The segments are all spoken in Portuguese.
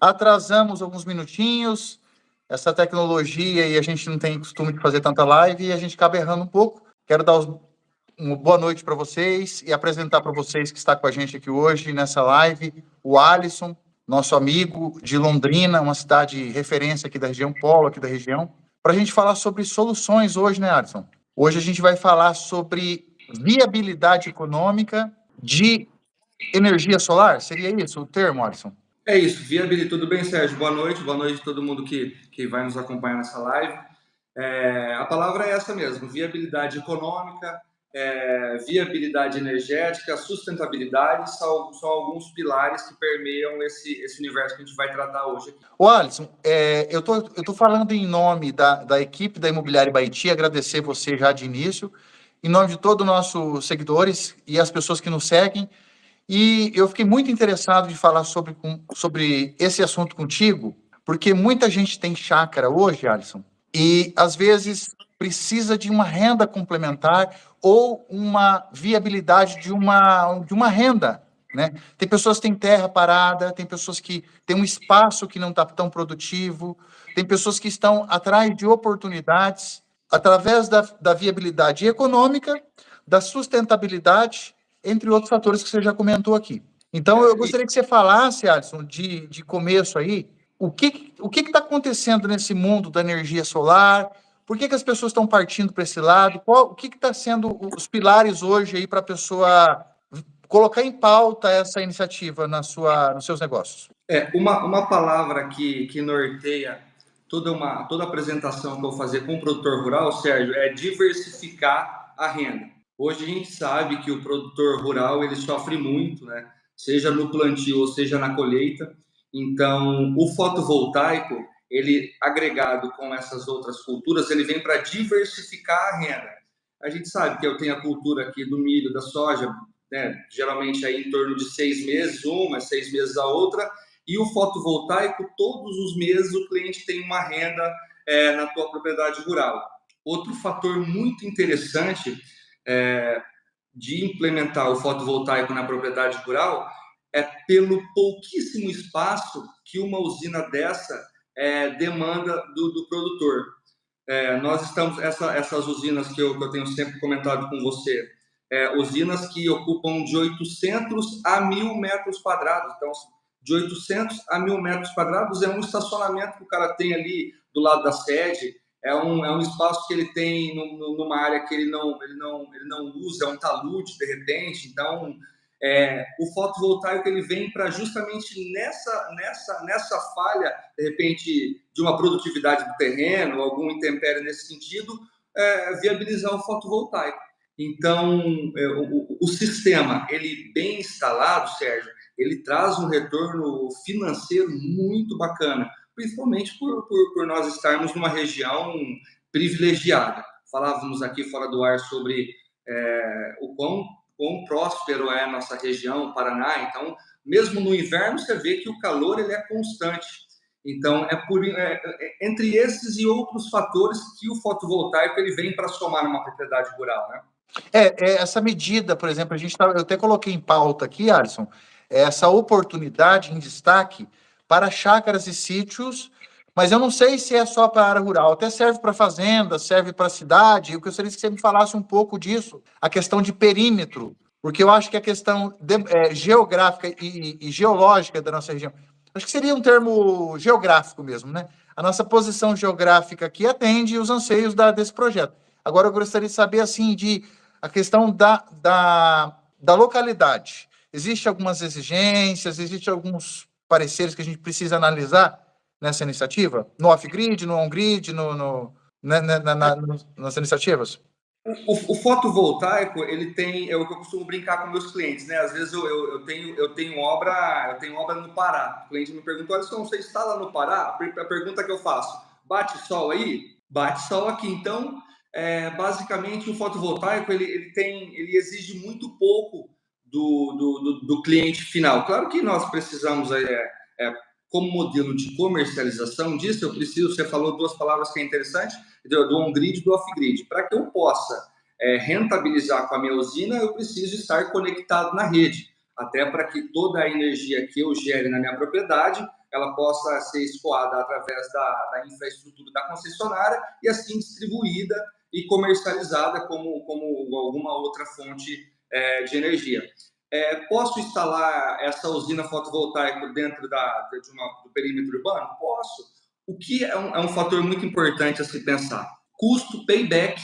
Atrasamos alguns minutinhos, essa tecnologia e a gente não tem costume de fazer tanta live e a gente acaba errando um pouco. Quero dar uma boa noite para vocês e apresentar para vocês que está com a gente aqui hoje nessa live, o Alisson, nosso amigo de Londrina, uma cidade referência aqui da região, polo aqui da região, para a gente falar sobre soluções hoje, né, Alisson? Hoje a gente vai falar sobre viabilidade econômica de energia solar, seria isso o termo, Alisson? É isso, viabilidade. Tudo bem, Sérgio? Boa noite a todo mundo que vai nos acompanhar nessa live. A palavra é essa mesmo, viabilidade econômica, viabilidade energética, sustentabilidade, são alguns pilares que permeiam esse universo que a gente vai tratar hoje aqui. Ô, Alisson, eu tô falando em nome da equipe da Imobiliária Baiti, agradecer você já de início, em nome de todos os nossos seguidores e as pessoas que nos seguem, e eu fiquei muito interessado de falar sobre esse assunto contigo, porque muita gente tem chácara hoje, Alisson, e às vezes precisa de uma renda complementar ou uma viabilidade de uma renda, né? Tem pessoas que têm terra parada, tem pessoas que têm um espaço que não está tão produtivo, tem pessoas que estão atrás de oportunidades através da viabilidade econômica, da sustentabilidade, entre outros fatores que você já comentou aqui. Então, eu gostaria que você falasse, Alisson, de começo aí, o que está acontecendo nesse mundo da energia solar, por que as pessoas estão partindo para esse lado, o que está sendo os pilares hoje aí para a pessoa colocar em pauta essa iniciativa nos seus negócios? Uma palavra que norteia toda a apresentação que eu vou fazer com o produtor rural, Sérgio, é diversificar a renda. Hoje a gente sabe que o produtor rural ele sofre muito, né? Seja no plantio ou seja na colheita. Então, o fotovoltaico, ele agregado com essas outras culturas, ele vem para diversificar a renda. A gente sabe que eu tenho a cultura aqui do milho, da soja, né? Geralmente aí em torno de 6 meses uma, 6 meses a outra, e o fotovoltaico, todos os meses o cliente tem uma renda na tua propriedade rural. Outro fator muito interessante de implementar o fotovoltaico na propriedade rural é pelo pouquíssimo espaço que uma usina dessa demanda do produtor. Nós estamos, essas usinas que eu tenho sempre comentado com você, usinas que ocupam de 800 a 1.000 metros quadrados. Então, de 800 a 1.000 metros quadrados é um estacionamento que o cara tem ali do lado da sede, é um espaço que ele tem numa área que ele não usa, é um talude de repente. Então, o fotovoltaico ele vem para justamente nessa falha, de repente, de uma produtividade do terreno, algum intempérie nesse sentido, viabilizar o fotovoltaico. Então, o sistema, ele bem instalado, Sérgio, ele traz um retorno financeiro muito bacana, principalmente por nós estarmos numa região privilegiada. Falávamos aqui fora do ar sobre o quão próspero é a nossa região, o Paraná. Então, mesmo no inverno, você vê que o calor ele é constante. Então, entre esses e outros fatores que o fotovoltaico ele vem para somar numa propriedade rural, né? Essa medida, por exemplo, eu até coloquei em pauta aqui, Alisson, essa oportunidade em destaque para chácaras e sítios, mas eu não sei se é só para a área rural, até serve para fazenda, serve para cidade. Eu gostaria que você me falasse um pouco disso, a questão de perímetro, porque eu acho que a questão geográfica e geológica da nossa região, acho que seria um termo geográfico mesmo, né? A nossa posição geográfica aqui atende os anseios desse projeto. Agora, eu gostaria de saber, assim, a questão da localidade. Existem algumas exigências, existem alguns pareceres que a gente precisa analisar nessa iniciativa? No off-grid, no on-grid, nas iniciativas? O fotovoltaico, ele tem, é o que eu costumo brincar com meus clientes, né? Às vezes eu tenho obra no Pará. O cliente me pergunta: olha, você está lá no Pará? A pergunta que eu faço: bate sol aí? Bate sol aqui. Então, basicamente, o fotovoltaico ele exige muito pouco do cliente final. Claro que nós precisamos, como modelo de comercialização disso, você falou duas palavras que é interessante, do on-grid e do off-grid. Para que eu possa rentabilizar com a minha usina, eu preciso estar conectado na rede, até para que toda a energia que eu gere na minha propriedade ela possa ser escoada através da infraestrutura da concessionária e assim distribuída e comercializada como alguma outra fonte de energia. Posso instalar essa usina fotovoltaica dentro do perímetro urbano? Posso. O que é um fator muito importante a se pensar? Custo, payback,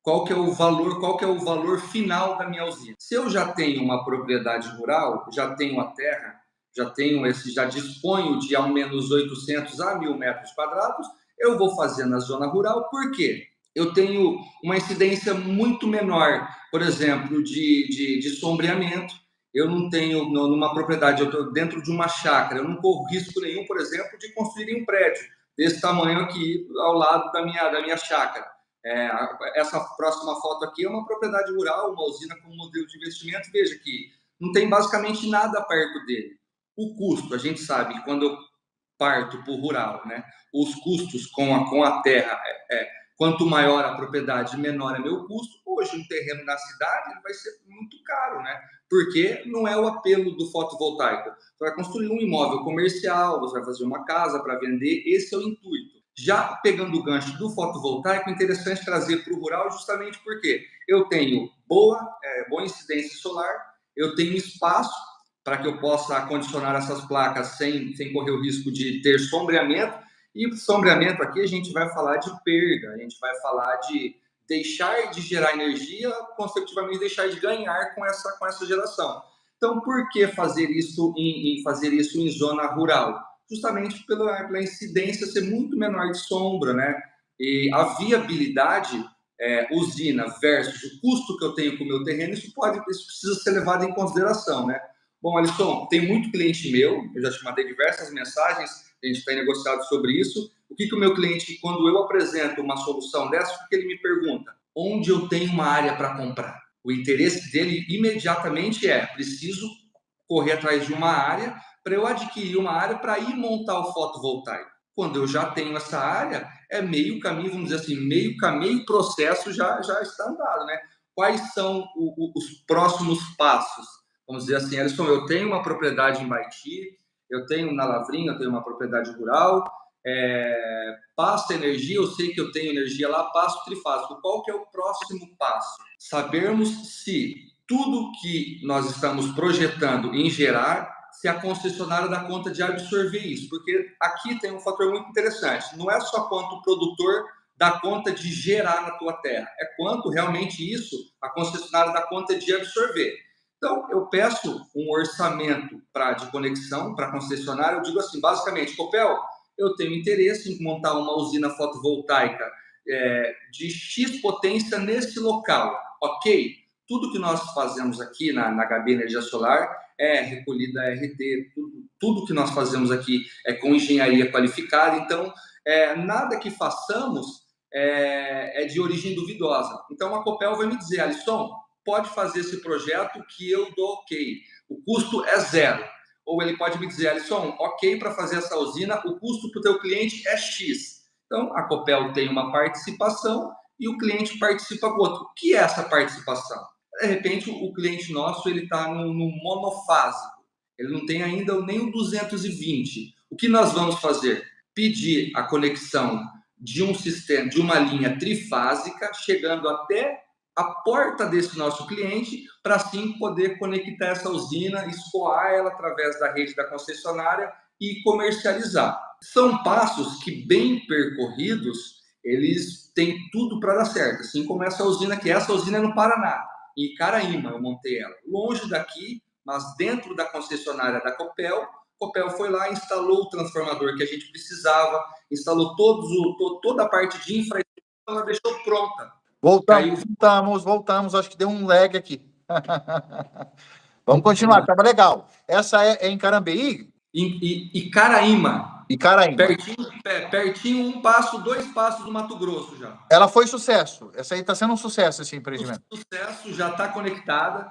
qual que é o valor final da minha usina. Se eu já tenho uma propriedade rural, já tenho a terra, já disponho de ao menos 800 a 1.000 metros quadrados, eu vou fazer na zona rural, por quê? Eu tenho uma incidência muito menor, por exemplo, de sombreamento. Eu não tenho, numa propriedade, eu estou dentro de uma chácara, eu não corro risco nenhum, por exemplo, de construir um prédio desse tamanho aqui, ao lado da minha chácara. Essa próxima foto aqui é uma propriedade rural, uma usina com modelo de investimento. Veja que não tem basicamente nada perto dele. O custo, a gente sabe que quando eu parto para o rural, né, os custos com a terra, quanto maior a propriedade, menor é meu custo. Hoje, um terreno na cidade vai ser muito caro, né? Porque não é o apelo do fotovoltaico. Você vai construir um imóvel comercial, você vai fazer uma casa para vender, esse é o intuito. Já pegando o gancho do fotovoltaico, é interessante trazer para o rural justamente porque eu tenho boa incidência solar, eu tenho espaço para que eu possa acondicionar essas placas sem correr o risco de ter sombreamento. E sombreamento aqui a gente vai falar de perda, a gente vai falar de deixar de gerar energia, consecutivamente deixar de ganhar com essa geração. Então, por que fazer isso em zona rural? Justamente pela incidência ser muito menor de sombra, né? E a viabilidade usina versus o custo que eu tenho com o meu terreno, isso precisa ser levado em consideração, né? Bom, Alisson, tem muito cliente meu, eu já te mandei diversas mensagens, a gente tem negociado sobre isso. O que o meu cliente, quando eu apresento uma solução dessa, o que ele me pergunta? Onde eu tenho uma área para comprar? O interesse dele imediatamente preciso correr atrás de uma área para eu adquirir uma área para ir montar o fotovoltaico. Quando eu já tenho essa área, é meio caminho, vamos dizer assim, meio caminho, o processo já está andado, né? Quais são os próximos passos? Vamos dizer assim, Alisson, eu tenho uma propriedade em Baiti, eu tenho na Lavrinha, eu tenho uma propriedade rural, passo energia, eu sei que eu tenho energia lá, passo trifásico. Qual que é o próximo passo? Sabermos se tudo que nós estamos projetando em gerar, se a concessionária dá conta de absorver isso, porque aqui tem um fator muito interessante, não é só quanto o produtor dá conta de gerar na tua terra, é quanto realmente isso a concessionária dá conta de absorver. Então, eu peço um orçamento de conexão para a concessionária, eu digo assim, basicamente, Copel, eu tenho interesse em montar uma usina fotovoltaica de X potência nesse local, ok? Tudo que nós fazemos aqui na HB Energia Solar é recolhida RT, tudo que nós fazemos aqui é com engenharia qualificada, então, nada que façamos é de origem duvidosa. Então, a Copel vai me dizer, Alisson, pode fazer esse projeto que eu dou ok, o custo é zero. Ou ele pode me dizer, Alisson, ok para fazer essa usina, o custo para o teu cliente é X. Então, a Copel tem uma participação e o cliente participa com outro. O que é essa participação? De repente, o cliente nosso está no monofásico, ele não tem ainda nem o 220. O que nós vamos fazer? Pedir a conexão de um sistema, de uma linha trifásica, chegando até a porta desse nosso cliente, para assim poder conectar essa usina, escoar ela através da rede da concessionária e comercializar. São passos que, bem percorridos, eles têm tudo para dar certo. Assim como essa usina aqui. Essa usina é no Paraná, em Caraíma, eu montei ela. Longe daqui, mas dentro da concessionária da Copel. Copel foi lá, instalou o transformador que a gente precisava, instalou toda a parte de infraestrutura, ela deixou pronta. Voltamos. Acho que deu um lag aqui. Vamos continuar, estava legal. Essa é em Carambeí? E Caraíma. E Caraíma. Pertinho, dois passos do Mato Grosso já. Ela foi sucesso. Essa aí está sendo um sucesso, esse empreendimento. Sucesso, já está conectada.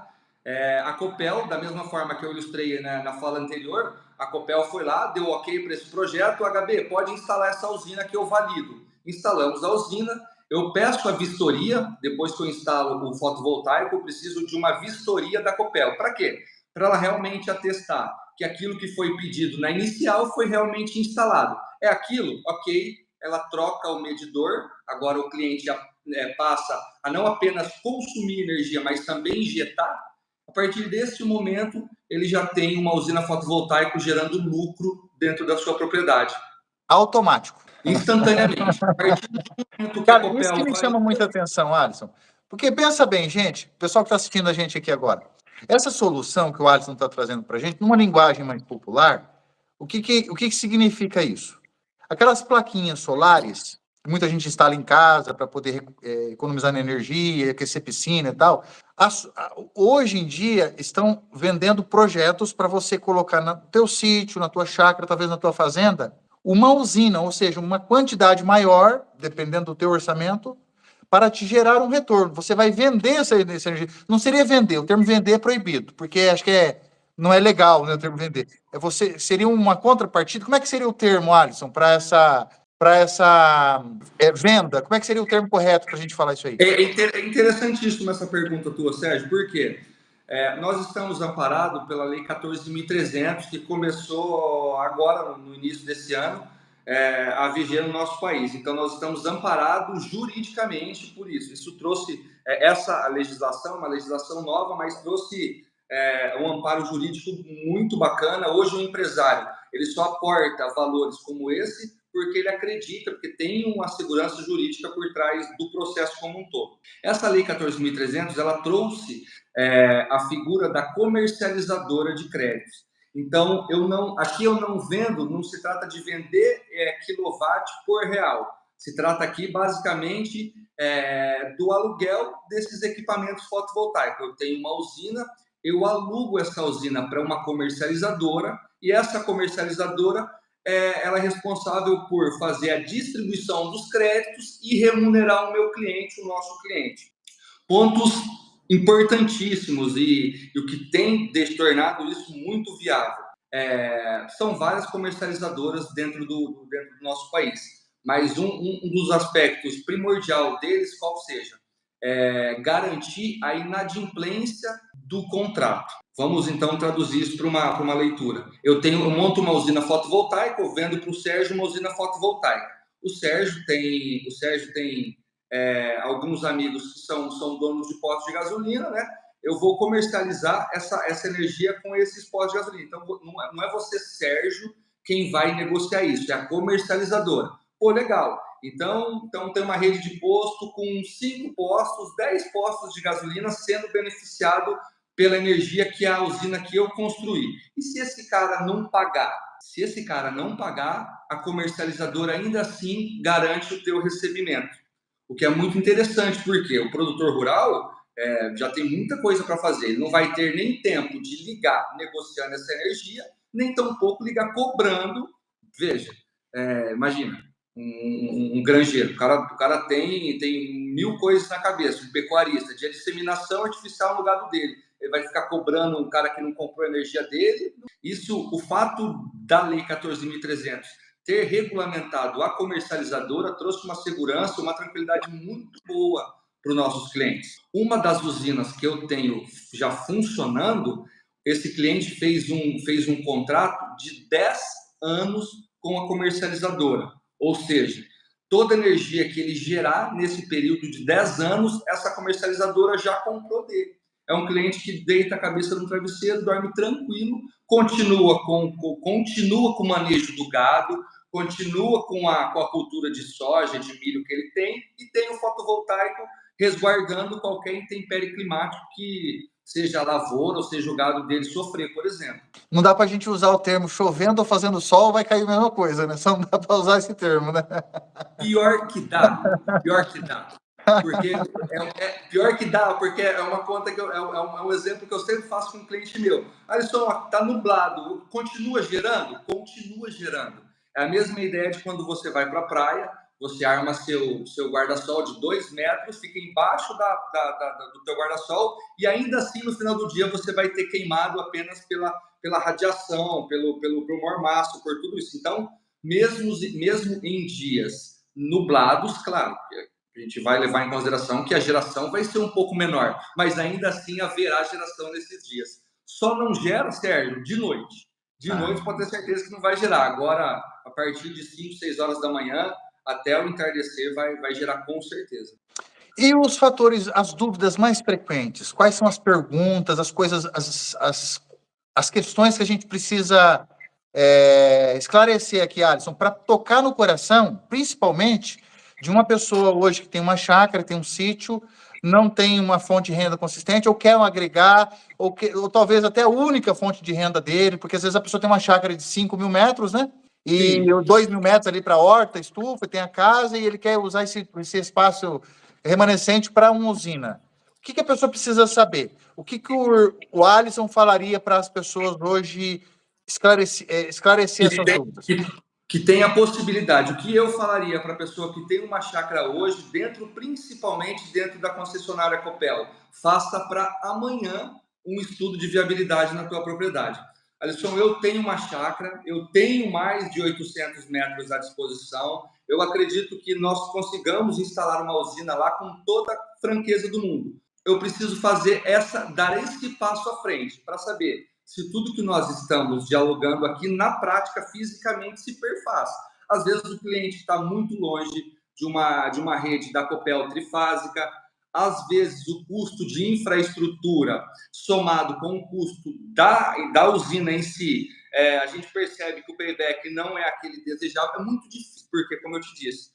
A Copel, da mesma forma que eu ilustrei na fala anterior, a Copel foi lá, deu ok para esse projeto. HB, pode instalar essa usina que eu valido. Instalamos a usina. Eu peço a vistoria, depois que eu instalo o fotovoltaico, eu preciso de uma vistoria da Copel. Para quê? Para ela realmente atestar que aquilo que foi pedido na inicial foi realmente instalado. É aquilo? Ok, ela troca o medidor, agora o cliente já passa a não apenas consumir energia, mas também injetar. A partir desse momento, ele já tem uma usina fotovoltaica gerando lucro dentro da sua propriedade. Automático. Instantaneamente. A partir do momento que a Cara, Copel isso que me vai... chama muita atenção, Alisson. Porque pensa bem, gente, o pessoal que está assistindo a gente aqui agora, essa solução que o Alisson está trazendo para a gente, numa linguagem mais popular, o que significa isso? Aquelas plaquinhas solares, que muita gente instala em casa para poder economizar na energia, aquecer piscina e tal, hoje em dia estão vendendo projetos para você colocar no teu sítio, na tua chácara, talvez na tua fazenda, uma usina, ou seja, uma quantidade maior, dependendo do teu orçamento, para te gerar um retorno. Você vai vender essa energia. Não seria vender, o termo vender é proibido, porque acho que não é legal, né, o termo vender. Seria uma contrapartida. Como é que seria o termo, Alisson, para essa venda? Como é que seria o termo correto para a gente falar isso aí? É interessantíssima essa pergunta tua, Sérgio, por quê? Nós estamos amparados pela Lei 14.300, que começou agora, no início desse ano, a viger no nosso país. Então, nós estamos amparados juridicamente por isso. Isso trouxe essa legislação, uma legislação nova, mas trouxe um amparo jurídico muito bacana. Hoje, o empresário ele só aporta valores como esse porque ele acredita, porque tem uma segurança jurídica por trás do processo como um todo. Essa Lei 14.300, ela trouxe a figura da comercializadora de créditos. Então, aqui eu não vendo, não se trata de vender quilowatt por real. Se trata aqui, basicamente, do aluguel desses equipamentos fotovoltaicos. Eu tenho uma usina, eu alugo essa usina para uma comercializadora, e essa comercializadora ela é responsável por fazer a distribuição dos créditos e remunerar o meu cliente, o nosso cliente. Pontos importantíssimos e o que tem tornado isso muito viável. São várias comercializadoras dentro do nosso país, mas um dos aspectos primordial deles, qual seja? Garantir a inadimplência do contrato. Vamos, então, traduzir isso para uma leitura. Eu monto uma usina fotovoltaica, eu vendo para o Sérgio uma usina fotovoltaica. O Sérgio tem alguns amigos que são donos de postos de gasolina, né? Eu vou comercializar essa energia com esses postos de gasolina. Então, não é você, Sérgio, quem vai negociar isso, é a comercializadora. Pô, legal. Então tem uma rede de posto com 5 postos, 10 postos de gasolina sendo beneficiado pela energia que a usina que eu construí. E se esse cara não pagar? Se esse cara não pagar, a comercializadora ainda assim garante o teu recebimento. O que é muito interessante, porque o produtor rural já tem muita coisa para fazer. Ele não vai ter nem tempo de ligar negociando essa energia, nem tampouco ligar cobrando. Veja, imagina, um granjeiro. O cara tem 1000 coisas na cabeça, um pecuarista, de disseminação artificial no gado dele. Ele vai ficar cobrando um cara que não comprou a energia dele. O fato da Lei 14.300 ter regulamentado a comercializadora trouxe uma segurança, uma tranquilidade muito boa para os nossos clientes. Uma das usinas que eu tenho já funcionando, esse cliente fez um contrato de 10 anos com a comercializadora. Ou seja, toda energia que ele gerar nesse período de 10 anos, essa comercializadora já comprou dele. É um cliente que deita a cabeça no travesseiro, dorme tranquilo, continua com o manejo do gado, continua com a cultura de soja, de milho que ele tem, e tem o fotovoltaico resguardando qualquer intempérie climático que seja a lavoura ou seja o gado dele sofrer, por exemplo. Não dá para a gente usar o termo chovendo ou fazendo sol, vai cair a mesma coisa, né? Só não dá para usar esse termo, né? Pior que dá. Porque pior que dá, porque é uma conta que é um exemplo que eu sempre faço com um cliente meu. Alisson, tá nublado, continua gerando? Continua gerando. É a mesma ideia de quando você vai para a praia, você arma seu guarda-sol de 2 metros, fica embaixo do teu guarda-sol, e ainda assim, no final do dia, você vai ter queimado apenas pela radiação, pelo mormaço, por tudo isso. Então, mesmo em dias nublados, claro, a gente vai levar em consideração que a geração vai ser um pouco menor, mas ainda assim haverá geração nesses dias. Só não gera, Sérgio, de noite. De noite pode ter certeza que não vai gerar. Agora, a partir de 5, 6 horas da manhã, até o entardecer, vai gerar com certeza. E os fatores, as dúvidas mais frequentes? Quais são as perguntas, as coisas, as questões que a gente precisa esclarecer aqui, Alisson, para tocar no coração, principalmente de uma pessoa hoje que tem uma chácara, tem um sítio, não tem uma fonte de renda consistente, ou quer agregar, ou talvez até a única fonte de renda dele, porque às vezes a pessoa tem uma chácara de 5 mil metros, né? E 2 mil metros ali para horta, estufa, tem a casa, e ele quer usar esse espaço remanescente para uma usina. O que a pessoa precisa saber? O que o Alisson falaria para as pessoas hoje esclarecer essas dúvidas? Que tem a possibilidade. O que eu falaria para a pessoa que tem uma chácara hoje, principalmente dentro da concessionária Copel, faça para amanhã um estudo de viabilidade na tua propriedade. Alisson, eu tenho uma chácara, eu tenho mais de 800 metros à disposição, eu acredito que nós consigamos instalar uma usina lá com toda a franqueza do mundo. Eu preciso dar esse passo à frente para saber se tudo que nós estamos dialogando aqui, na prática, fisicamente, se perfaz. Às vezes o cliente está muito longe de uma rede da Copel trifásica, às vezes o custo de infraestrutura, somado com o custo da usina em si, a gente percebe que o payback não é aquele desejado, é muito difícil, porque, como eu te disse,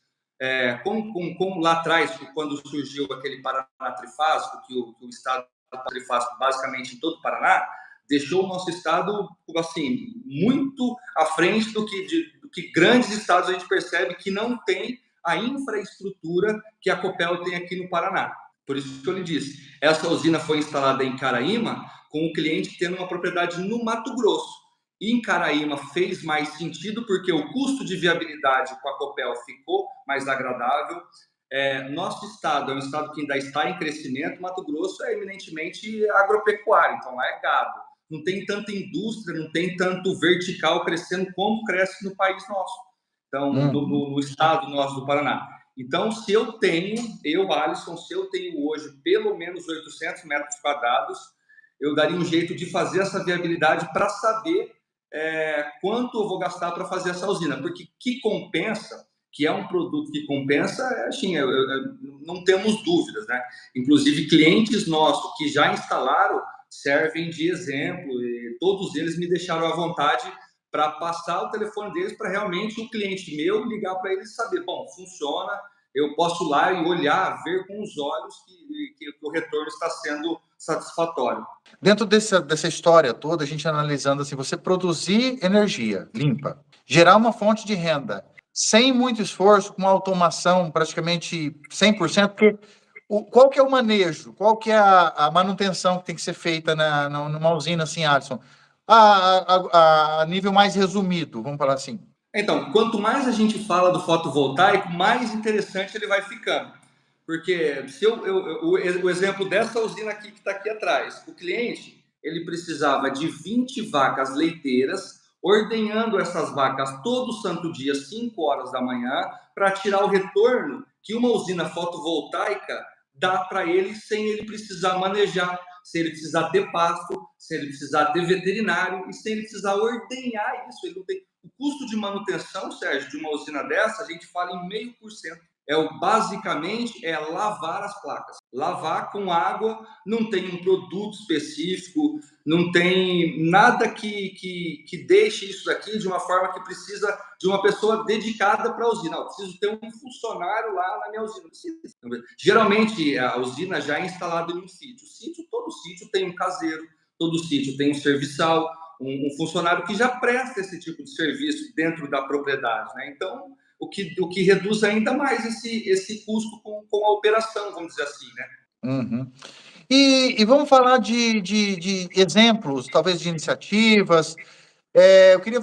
como lá atrás, quando surgiu aquele Paraná trifásico, que o estado trifásico basicamente em todo o Paraná, deixou o nosso estado, assim, muito à frente do que grandes estados a gente percebe que não tem a infraestrutura que a Copel tem aqui no Paraná. Por isso que eu lhe disse, essa usina foi instalada em Caraíma, com o cliente tendo uma propriedade no Mato Grosso. E em Caraíma fez mais sentido, porque o custo de viabilidade com a Copel ficou mais agradável. Nosso estado é um estado que ainda está em crescimento, Mato Grosso é eminentemente agropecuário, então lá é gado. Não tem tanta indústria, não tem tanto vertical crescendo como cresce no país nosso. Então, no estado nosso do Paraná. Então, Alisson, se eu tenho hoje pelo menos 800 metros quadrados, eu daria um jeito de fazer essa viabilidade para saber quanto eu vou gastar para fazer essa usina. Porque que compensa, que é um produto que compensa, assim, não temos dúvidas, né? Inclusive, clientes nossos que já instalaram servem de exemplo e todos eles me deixaram à vontade para passar o telefone deles para realmente o cliente meu ligar para eles e saber, bom, funciona, eu posso ir lá e olhar, ver com os olhos que o retorno está sendo satisfatório. Dentro dessa história toda, a gente analisando assim, você produzir energia limpa, gerar uma fonte de renda, sem muito esforço, com uma automação praticamente 100%, porque qual que é o manejo? Qual que é a manutenção que tem que ser feita numa usina assim, Alisson? A nível mais resumido, vamos falar assim. Então, quanto mais a gente fala do fotovoltaico, mais interessante ele vai ficando. Porque o exemplo dessa usina aqui que está aqui atrás, o cliente ele precisava de 20 vacas leiteiras, ordenhando essas vacas todo santo dia, 5 horas da manhã, para tirar o retorno que uma usina fotovoltaica dá para ele sem ele precisar manejar, sem ele precisar ter pasto, sem ele precisar ter veterinário e sem ele precisar ordenhar isso. Ele não tem... O custo de manutenção, Sérgio, de uma usina dessa, a gente fala em 0,5%. Basicamente, é lavar as placas. Lavar com água, não tem um produto específico, não tem nada que deixe isso daqui de uma forma que precisa de uma pessoa dedicada para a usina. Eu preciso ter um funcionário lá na minha usina. Geralmente, a usina já é instalada em um sítio. Todo sítio tem um caseiro, todo sítio tem um serviçal, um funcionário que já presta esse tipo de serviço dentro da propriedade, né? Então, o que reduz ainda mais esse custo com a operação, vamos dizer assim, né? Uhum. E vamos falar de exemplos, talvez de iniciativas. Eu queria,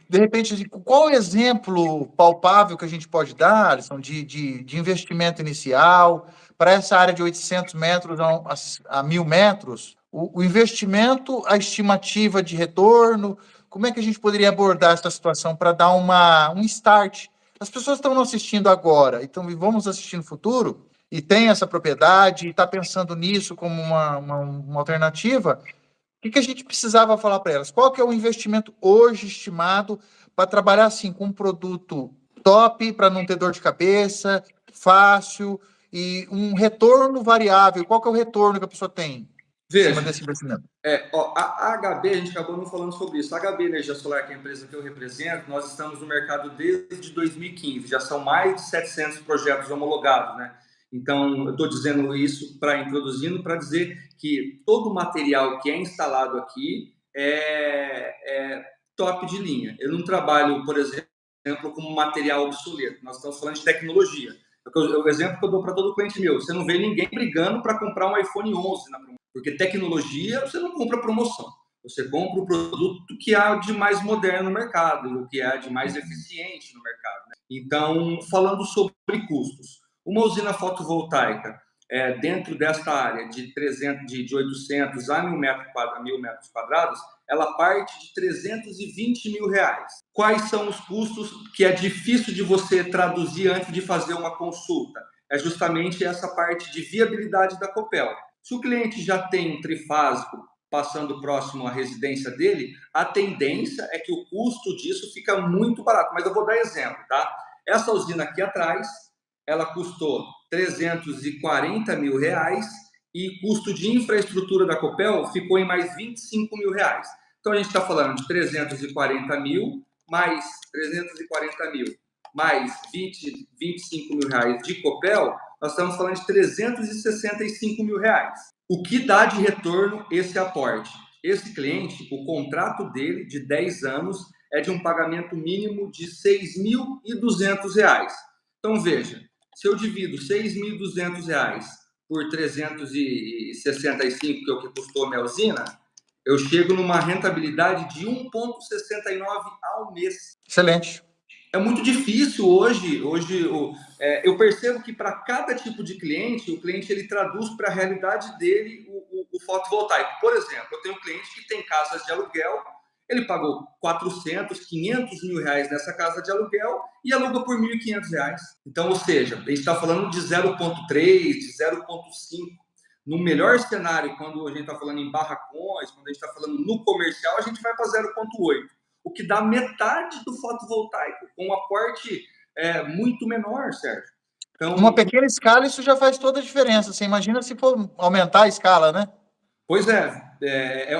de repente, qual o exemplo palpável que a gente pode dar, Alisson, de investimento inicial para essa área de 800 metros a 1.000 metros? O investimento, a estimativa de retorno, como é que a gente poderia abordar essa situação para dar um start? As pessoas estão nos assistindo agora, então vamos assistir no futuro, e tem essa propriedade, e está pensando nisso como uma alternativa. O que a gente precisava falar para elas? Qual que é o investimento hoje estimado para trabalhar assim com um produto top, para não ter dor de cabeça, fácil e um retorno variável? Qual que é o retorno que a pessoa tem em cima Veja, desse investimento? a HB, a gente acabou não falando sobre isso. A HB Energia Solar, que é a empresa que eu represento, nós estamos no mercado desde 2015. Já são mais de 700 projetos homologados, né? Então, eu estou dizendo isso introduzindo para dizer que todo o material que é instalado aqui é top de linha. Eu não trabalho, por exemplo, como material obsoleto. Nós estamos falando de tecnologia. O exemplo que eu dou para todo cliente meu: você não vê ninguém brigando para comprar um iPhone 11 na promoção, porque tecnologia você não compra promoção. Você compra o produto que há de mais moderno no mercado, o que há de mais eficiente no mercado, né? Então, falando sobre custos, uma usina fotovoltaica dentro desta área de 800 a 1.000 metros quadrados, ela parte de R$320 mil. Quais são os custos que é difícil de você traduzir antes de fazer uma consulta? É justamente essa parte de viabilidade da Copel. Se o cliente já tem um trifásico passando próximo à residência dele, a tendência é que o custo disso fica muito barato. Mas eu vou dar exemplo, tá? Essa usina aqui atrás, ela custou R$340 mil e custo de infraestrutura da Copel ficou em mais R$25 mil. Então, a gente está falando de 340 mil mais 340 mil mais 25 mil reais de Copel, nós estamos falando de 365 mil reais. O que dá de retorno esse aporte? Esse cliente, o contrato dele de 10 anos é de um pagamento mínimo de R$6.200. Então, veja, se eu divido R$6.200 por 365, que é o que custou a minha usina, eu chego numa rentabilidade de 1,69 ao mês. Excelente. É muito difícil hoje eu percebo que para cada tipo de cliente, o cliente ele traduz para a realidade dele o fotovoltaico. Por exemplo, eu tenho um cliente que tem casas de aluguel, ele pagou 400, 500 mil reais nessa casa de aluguel e aluga por 1.500 reais. Então, ou seja, a gente está falando de 0,3, de 0,5. No melhor cenário, quando a gente está falando em barracões, quando a gente está falando no comercial, a gente vai para 0,8. O que dá metade do fotovoltaico, com um aporte muito menor, Sérgio. Então, uma pequena escala, isso já faz toda a diferença. Você imagina se for aumentar a escala, né? Pois é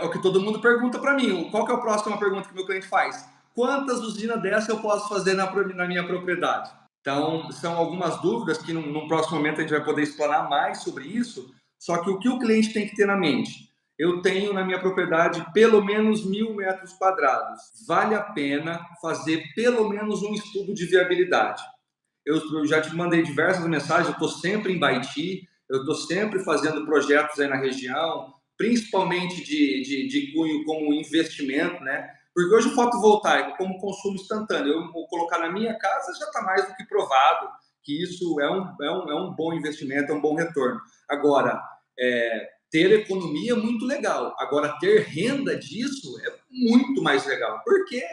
o que todo mundo pergunta para mim. Qual que é a próxima pergunta que meu cliente faz? Quantas usinas dessa eu posso fazer na minha propriedade? Então, são algumas dúvidas que num próximo momento a gente vai poder explanar mais sobre isso. Só que o que o cliente tem que ter na mente? Eu tenho na minha propriedade pelo menos 1.000 metros quadrados. Vale a pena fazer pelo menos um estudo de viabilidade. Eu já te mandei diversas mensagens, eu estou sempre em Baiti, eu estou sempre fazendo projetos aí na região, principalmente de cunho como investimento, né? Porque hoje o fotovoltaico, como consumo instantâneo, eu vou colocar na minha casa, já está mais do que provado que isso é um bom investimento, é um bom retorno. Agora, ter economia é muito legal. Agora, ter renda disso é muito mais legal. Porque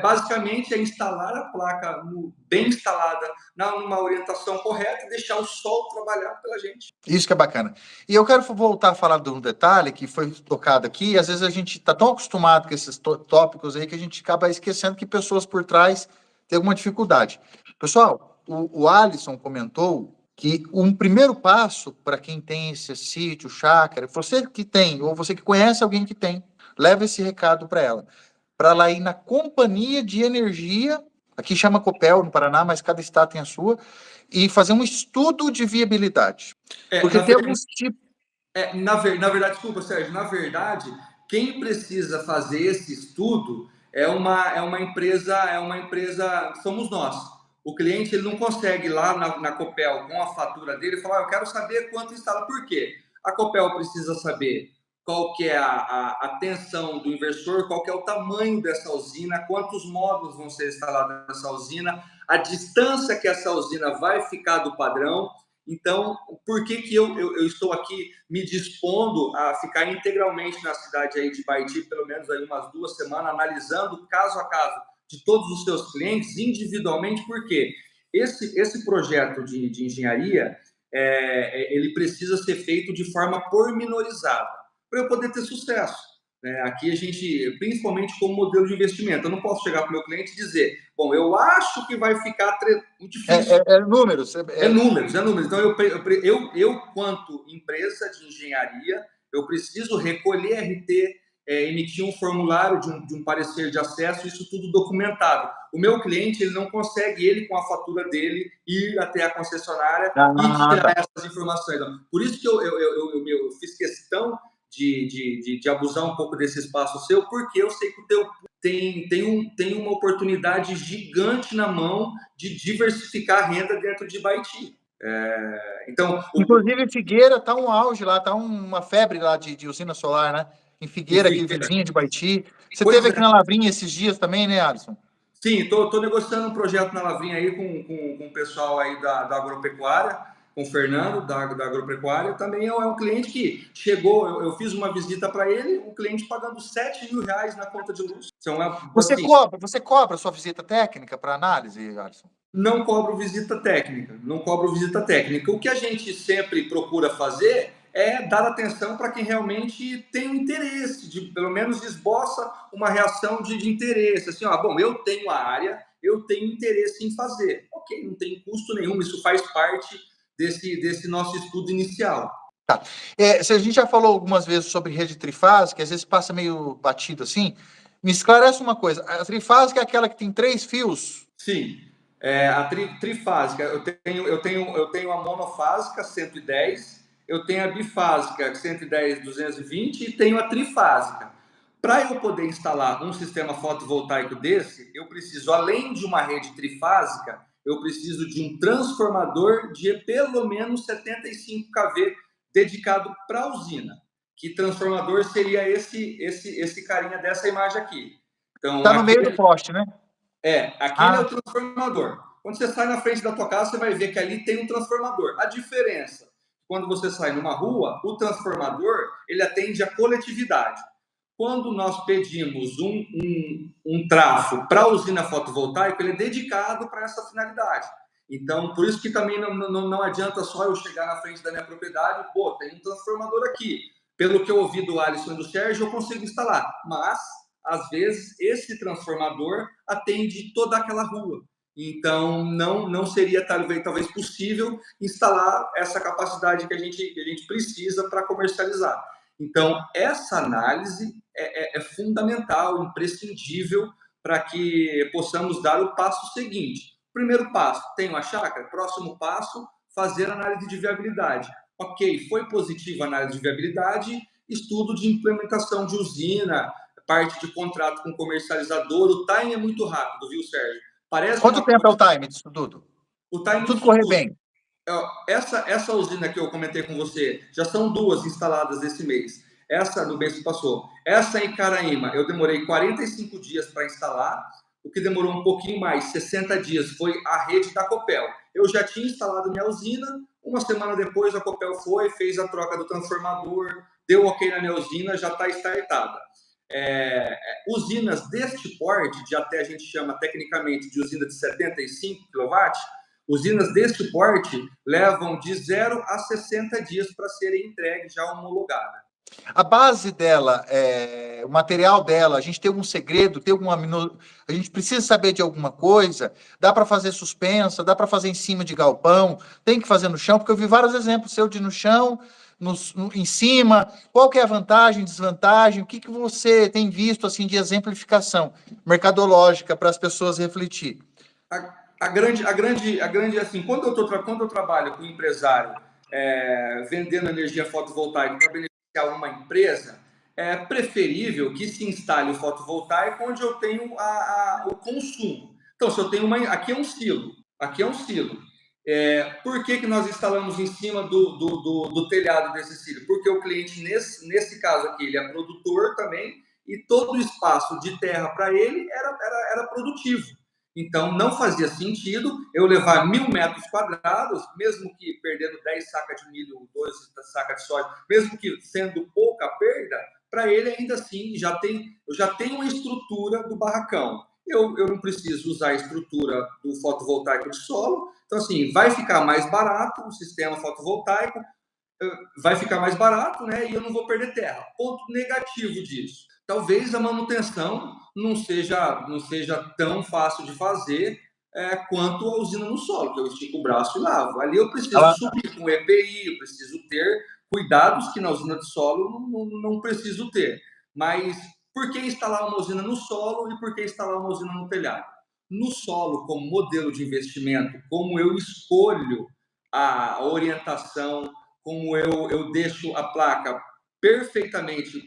basicamente instalar a placa bem instalada, numa orientação correta e deixar o sol trabalhar pela gente. Isso que é bacana. E eu quero voltar a falar de um detalhe que foi tocado aqui, e às vezes a gente está tão acostumado com esses tópicos aí que a gente acaba esquecendo que pessoas por trás têm alguma dificuldade. Pessoal, o Alisson comentou que um primeiro passo para quem tem esse sítio, chácara, você que tem, ou você que conhece alguém que tem, leva esse recado para ela ir na companhia de energia, aqui chama Copel no Paraná, mas cada estado tem a sua, e fazer um estudo de viabilidade. Porque tem alguns tipos... Na verdade, desculpa, Sérgio, na verdade, quem precisa fazer esse estudo é uma empresa, somos nós. O cliente ele não consegue ir lá na Copel com a fatura dele e falar, eu quero saber quanto instala. Por quê? A Copel precisa saber qual que é a tensão do inversor, qual que é o tamanho dessa usina, quantos módulos vão ser instalados nessa usina, a distância que essa usina vai ficar do padrão. Então, por que eu estou aqui me dispondo a ficar integralmente na cidade aí de Baiti, pelo menos aí umas 2 semanas, analisando caso a caso de todos os seus clientes individualmente? Porque esse projeto de engenharia, ele precisa ser feito de forma pormenorizada. para eu poder ter sucesso. Aqui a gente, principalmente como modelo de investimento, eu não posso chegar para o meu cliente e dizer, bom, eu acho que vai ficar muito difícil. Números. É números. Então, eu, quanto empresa de engenharia, eu preciso recolher RT, emitir um formulário de um parecer de acesso, isso tudo documentado. O meu cliente, ele não consegue, ele com a fatura dele, ir até a concessionária e tirar essas informações. Por isso que eu fiz questão de abusar um pouco desse espaço seu, porque eu sei que o teu tem uma oportunidade gigante na mão de diversificar a renda dentro de Baiti. Então, inclusive, Figueira está um auge lá, está uma febre lá de usina solar, né? Em Figueira, aqui vizinha de Baiti. Você esteve aqui na Lavrinha esses dias também, né, Alisson? Sim, estou negociando um projeto na Lavrinha aí com o pessoal aí da agropecuária, com o Fernando, da agropecuária. Também é um cliente que chegou, eu fiz uma visita para ele, um cliente pagando R$7.000 na conta de luz. Então, você cobra a sua visita técnica para análise, Alisson? Não cobro visita técnica, O que a gente sempre procura fazer é dar atenção para quem realmente tem um interesse, pelo menos esboça uma reação de interesse. Assim, bom, eu tenho a área, eu tenho interesse em fazer. Ok, não tem custo nenhum, isso faz parte desse nosso estudo inicial. Tá. Se a gente já falou algumas vezes sobre rede trifásica, às vezes passa meio batido assim, me esclarece uma coisa, a trifásica é aquela que tem 3 fios? Sim. A trifásica, eu tenho a monofásica 110, eu tenho a bifásica 110, 220 e tenho a trifásica. Para eu poder instalar um sistema fotovoltaico desse, eu preciso, além de uma rede trifásica, eu preciso de um transformador de pelo menos 75 kV dedicado para a usina. Que transformador seria esse carinha dessa imagem aqui? Então, está no meio do poste, né? Aquele é o transformador. Quando você sai na frente da tua casa, você vai ver que ali tem um transformador. A diferença, quando você sai numa rua, o transformador, ele atende a coletividade. Quando nós pedimos um trafo para a usina fotovoltaica, ele é dedicado para essa finalidade. Então, por isso que também não adianta só eu chegar na frente da minha propriedade, tem um transformador aqui. Pelo que eu ouvi do Alisson e do Sérgio, eu consigo instalar. Mas às vezes, esse transformador atende toda aquela rua. Então, não seria talvez possível instalar essa capacidade que a gente precisa para comercializar. Então, essa análise é fundamental, imprescindível, para que possamos dar o passo seguinte. Primeiro passo, tenho a chácara. Próximo passo, fazer análise de viabilidade. Ok, foi positiva a análise de viabilidade, estudo de implementação de usina, parte de contrato com o comercializador. O time é muito rápido, viu, Sérgio? Quanto tempo é o time disso tudo? O time tudo correr bem. Essa usina que eu comentei com você, já são 2 instaladas esse mês. Essa no mês que passou. Essa em Caraíma, eu demorei 45 dias para instalar. O que demorou um pouquinho mais, 60 dias, foi a rede da Copel. Eu já tinha instalado minha usina. Uma semana depois, a Copel fez a troca do transformador, deu ok na minha usina, já está startada. Usinas deste porte, a gente chama tecnicamente de usina de 75 kW, usinas deste porte levam de 0 a 60 dias para serem entregues já homologada. A base dela, o material dela, a gente tem algum segredo, a gente precisa saber de alguma coisa, dá para fazer suspensa, dá para fazer em cima de galpão, tem que fazer no chão, porque eu vi vários exemplos seu de no chão, em cima. Qual que é a vantagem, desvantagem? O que você tem visto assim de exemplificação mercadológica para as pessoas refletir? A grande assim, quando eu trabalho com um empresário vendendo energia fotovoltaica para beneficiar uma empresa, é preferível que se instale o fotovoltaico onde eu tenho o consumo. Então, se eu tenho aqui é um silo. Por que nós instalamos em cima do telhado desse silo? Porque o cliente, nesse caso aqui, ele é produtor também, e todo o espaço de terra para ele era produtivo. Então, não fazia sentido eu levar 1.000 metros quadrados, mesmo que perdendo 10 sacas de milho, 12 sacas de soja, mesmo que sendo pouca perda, para ele ainda assim eu já tenho uma estrutura do barracão. Eu não preciso usar a estrutura do fotovoltaico de solo. Então, assim, vai ficar mais barato o sistema fotovoltaico. vai ficar mais barato, né? E eu não vou perder terra. Ponto negativo disso. Talvez a manutenção não seja tão fácil de fazer quanto a usina no solo, que eu estico o braço e lavo. Ali eu preciso subir com EPI, eu preciso ter cuidados que na usina de solo não preciso ter. Mas por que instalar uma usina no solo e por que instalar uma usina no telhado? No solo, como modelo de investimento, como eu escolho a orientação, como eu deixo a placa perfeitamente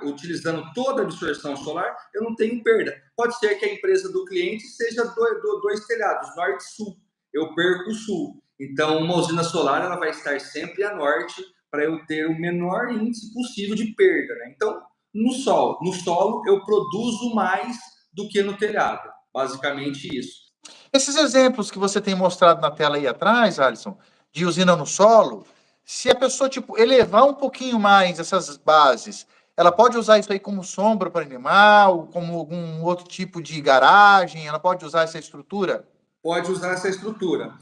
utilizando toda a absorção solar, eu não tenho perda. Pode ser que a empresa do cliente seja dois telhados, norte e sul. Eu perco o sul. Então, uma usina solar ela vai estar sempre a norte para eu ter o menor índice possível de perda. Né? Então, no solo, eu produzo mais do que no telhado. Basicamente isso. Esses exemplos que você tem mostrado na tela aí atrás, Alisson, de usina no solo, se a pessoa, elevar um pouquinho mais essas bases, ela pode usar isso aí como sombra para animal, como algum outro tipo de garagem, ela pode usar essa estrutura? Pode usar essa estrutura.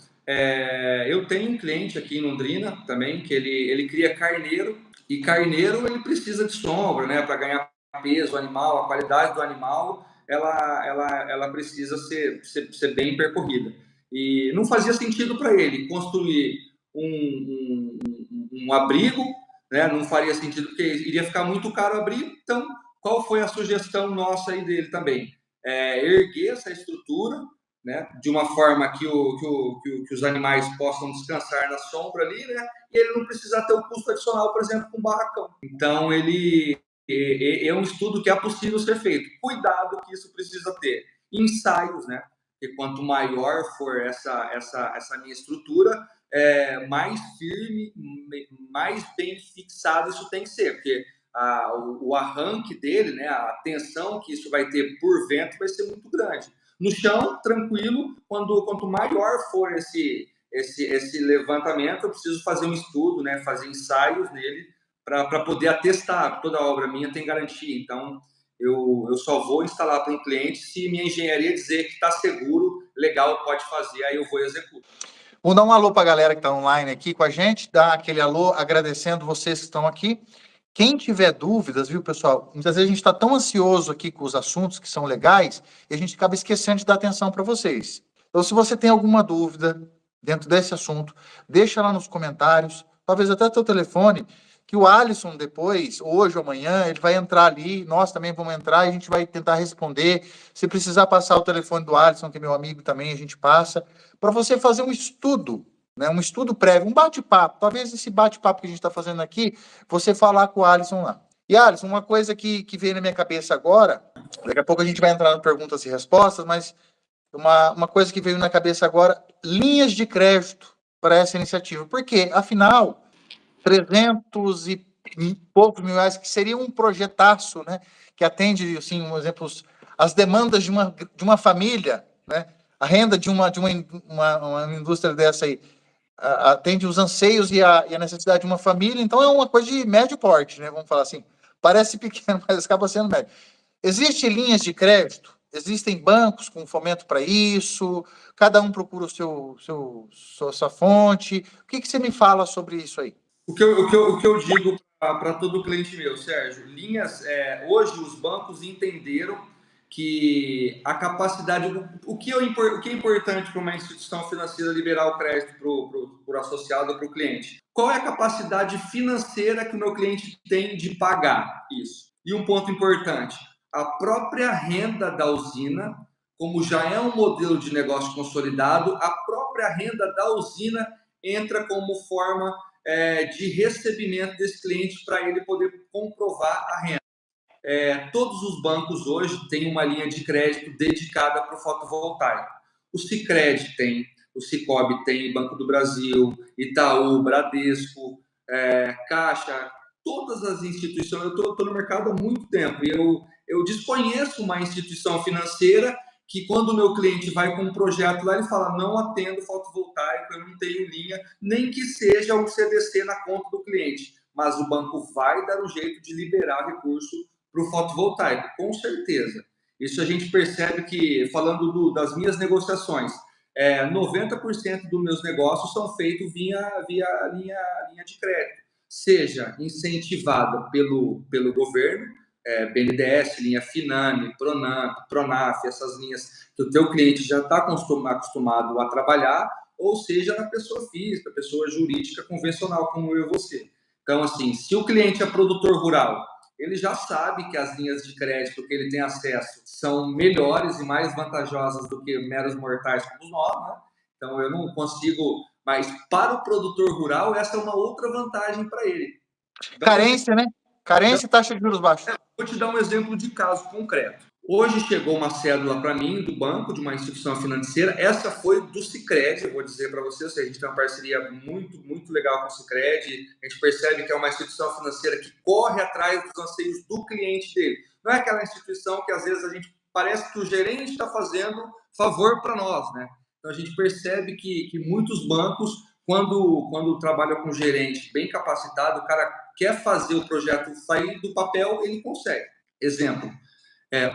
Eu tenho um cliente aqui em Londrina também, que ele cria carneiro, e carneiro ele precisa de sombra, né, para ganhar peso animal, a qualidade do animal, ela precisa ser bem percorrida. E não fazia sentido para ele construir um abrigo, né, não faria sentido, porque iria ficar muito caro o abrigo. Então, qual foi a sugestão nossa aí dele também? Erguer essa estrutura, né, de uma forma que os animais possam descansar na sombra ali, né, e ele não precisar ter o custo adicional, por exemplo, com barracão. Então, é um estudo que é possível ser feito. Cuidado que isso precisa ter. Ensaios, né, porque quanto maior for essa minha estrutura, mais firme, mais bem fixado isso tem que ser, porque o arranque dele, né, a tensão que isso vai ter por vento vai ser muito grande. No chão, tranquilo, quanto maior for esse levantamento, eu preciso fazer um estudo, né, fazer ensaios nele para poder atestar. Toda obra minha tem garantia, então eu só vou instalar para um cliente se minha engenharia dizer que está seguro, legal, pode fazer, aí eu vou e executo. Vou dar um alô para a galera que está online aqui com a gente, dar aquele alô agradecendo vocês que estão aqui. Quem tiver dúvidas, viu, pessoal? Muitas vezes a gente está tão ansioso aqui com os assuntos que são legais e a gente acaba esquecendo de dar atenção para vocês. Então, se você tem alguma dúvida dentro desse assunto, deixa lá nos comentários, talvez até teu telefone, que o Alisson depois, hoje ou amanhã, ele vai entrar ali, nós também vamos entrar e a gente vai tentar responder. Se precisar passar o telefone do Alisson, que é meu amigo também, a gente passa, para você fazer um estudo, né, um estudo prévio, um bate-papo. Talvez esse bate-papo que a gente está fazendo aqui, você falar com o Alisson lá. E, Alisson, uma coisa que veio na minha cabeça agora, daqui a pouco a gente vai entrar em perguntas e respostas, mas uma coisa que veio na cabeça agora, linhas de crédito para essa iniciativa. Por quê? Afinal, 300 e poucos mil reais, que seria um projetaço, né, que atende, assim, um exemplo, as demandas de uma família, né, a renda de uma indústria dessa aí, atende os anseios e a necessidade de uma família, então é uma coisa de médio porte, né, vamos falar assim, parece pequeno, mas acaba sendo médio. Existem linhas de crédito, existem bancos com fomento para isso, cada um procura sua fonte. O que você me fala sobre isso aí? O que eu digo para todo cliente meu, Sérgio, hoje os bancos entenderam que a capacidade, o que é importante para uma instituição financeira liberar o crédito para o associado, para o cliente? Qual é a capacidade financeira que o meu cliente tem de pagar isso? E um ponto importante, a própria renda da usina, como já é um modelo de negócio consolidado, a própria renda da usina entra como forma de recebimento desse cliente para ele poder comprovar a renda. Todos os bancos hoje têm uma linha de crédito dedicada para o fotovoltaico. O Sicredi tem, o Sicob tem, Banco do Brasil, Itaú, Bradesco, Caixa, todas as instituições. Eu estou no mercado há muito tempo e eu desconheço uma instituição financeira que quando o meu cliente vai com um projeto lá, ele fala, não atendo fotovoltaico, eu não tenho linha, nem que seja um CDC na conta do cliente, mas o banco vai dar um jeito de liberar recurso para o fotovoltaico, com certeza. Isso a gente percebe que, falando das minhas negociações, 90% dos meus negócios são feitos via linha de crédito. seja incentivada pelo governo, BNDES, linha Finame, Pronaf, essas linhas que o teu cliente já está acostumado a trabalhar, ou seja, na pessoa física, pessoa jurídica convencional, como eu e você. Então, assim, se o cliente é produtor rural, ele já sabe que as linhas de crédito que ele tem acesso são melhores e mais vantajosas do que meros mortais como nós, né? Então, eu não consigo... Mas, para o produtor rural, essa é uma outra vantagem para ele. Carência, né? Carência e taxa de juros baixos. Vou te dar um exemplo de caso concreto. Hoje chegou uma cédula para mim do banco, de uma instituição financeira. Essa foi do Sicredi, eu vou dizer para vocês, a gente tem uma parceria muito, muito legal com o Sicredi. A gente percebe que é uma instituição financeira que corre atrás dos anseios do cliente dele. Não é aquela instituição que às vezes a gente parece que o gerente está fazendo favor para nós, né? Então a gente percebe que muitos bancos, quando trabalham com gerente bem capacitado, o cara quer fazer o projeto sair do papel, ele consegue. Exemplo,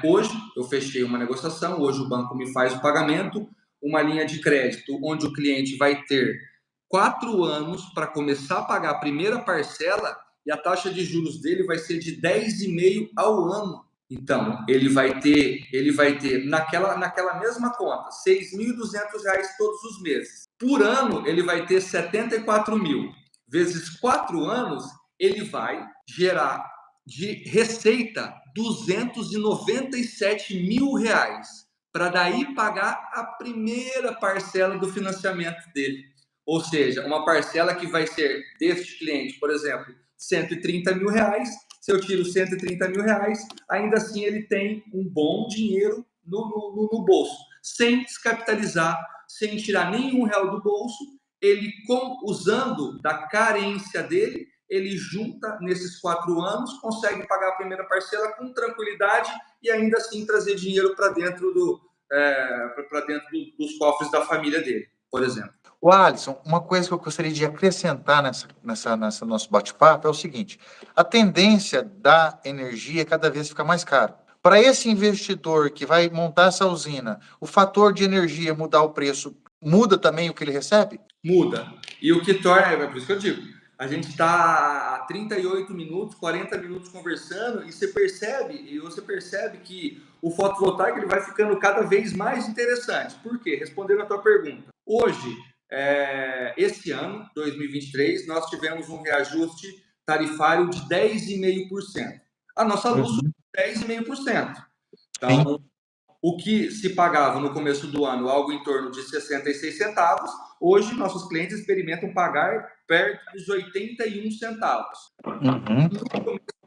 hoje eu fechei uma negociação, hoje o banco me faz o pagamento, uma linha de crédito onde o cliente vai ter 4 anos para começar a pagar a primeira parcela e a taxa de juros dele vai ser de 10,5% ao ano. Então, ele vai ter naquela mesma conta, R$ 6.200 todos os meses. Por ano, ele vai ter 74 mil. Vezes 4 anos, ele vai gerar de receita R$297 mil, para daí pagar a primeira parcela do financiamento dele. Ou seja, uma parcela que vai ser deste cliente, por exemplo, R$130 mil. Se eu tiro R$130 mil, ainda assim ele tem um bom dinheiro no bolso, sem descapitalizar, sem tirar nenhum real do bolso. Ele, usando da carência dele, ele junta nesses 4 anos, consegue pagar a primeira parcela com tranquilidade e ainda assim trazer dinheiro para dentro dos cofres da família dele, por exemplo. O Alisson, uma coisa que eu gostaria de acrescentar nessa nosso bate-papo é o seguinte: a tendência da energia cada vez fica mais cara. Para esse investidor que vai montar essa usina, o fator de energia mudar o preço, muda também o que ele recebe? Muda. E o que torna, é por isso que eu digo, a gente está há 38 minutos, 40 minutos conversando e você percebe que o fotovoltaico ele vai ficando cada vez mais interessante. Por quê? Respondendo a tua pergunta. Hoje, esse ano, 2023, nós tivemos um reajuste tarifário de 10,5%. A nossa luz subiu 10,5%. Então, o que se pagava no começo do ano, algo em torno de 66 centavos, hoje nossos clientes experimentam pagar perto dos 81 centavos. No começo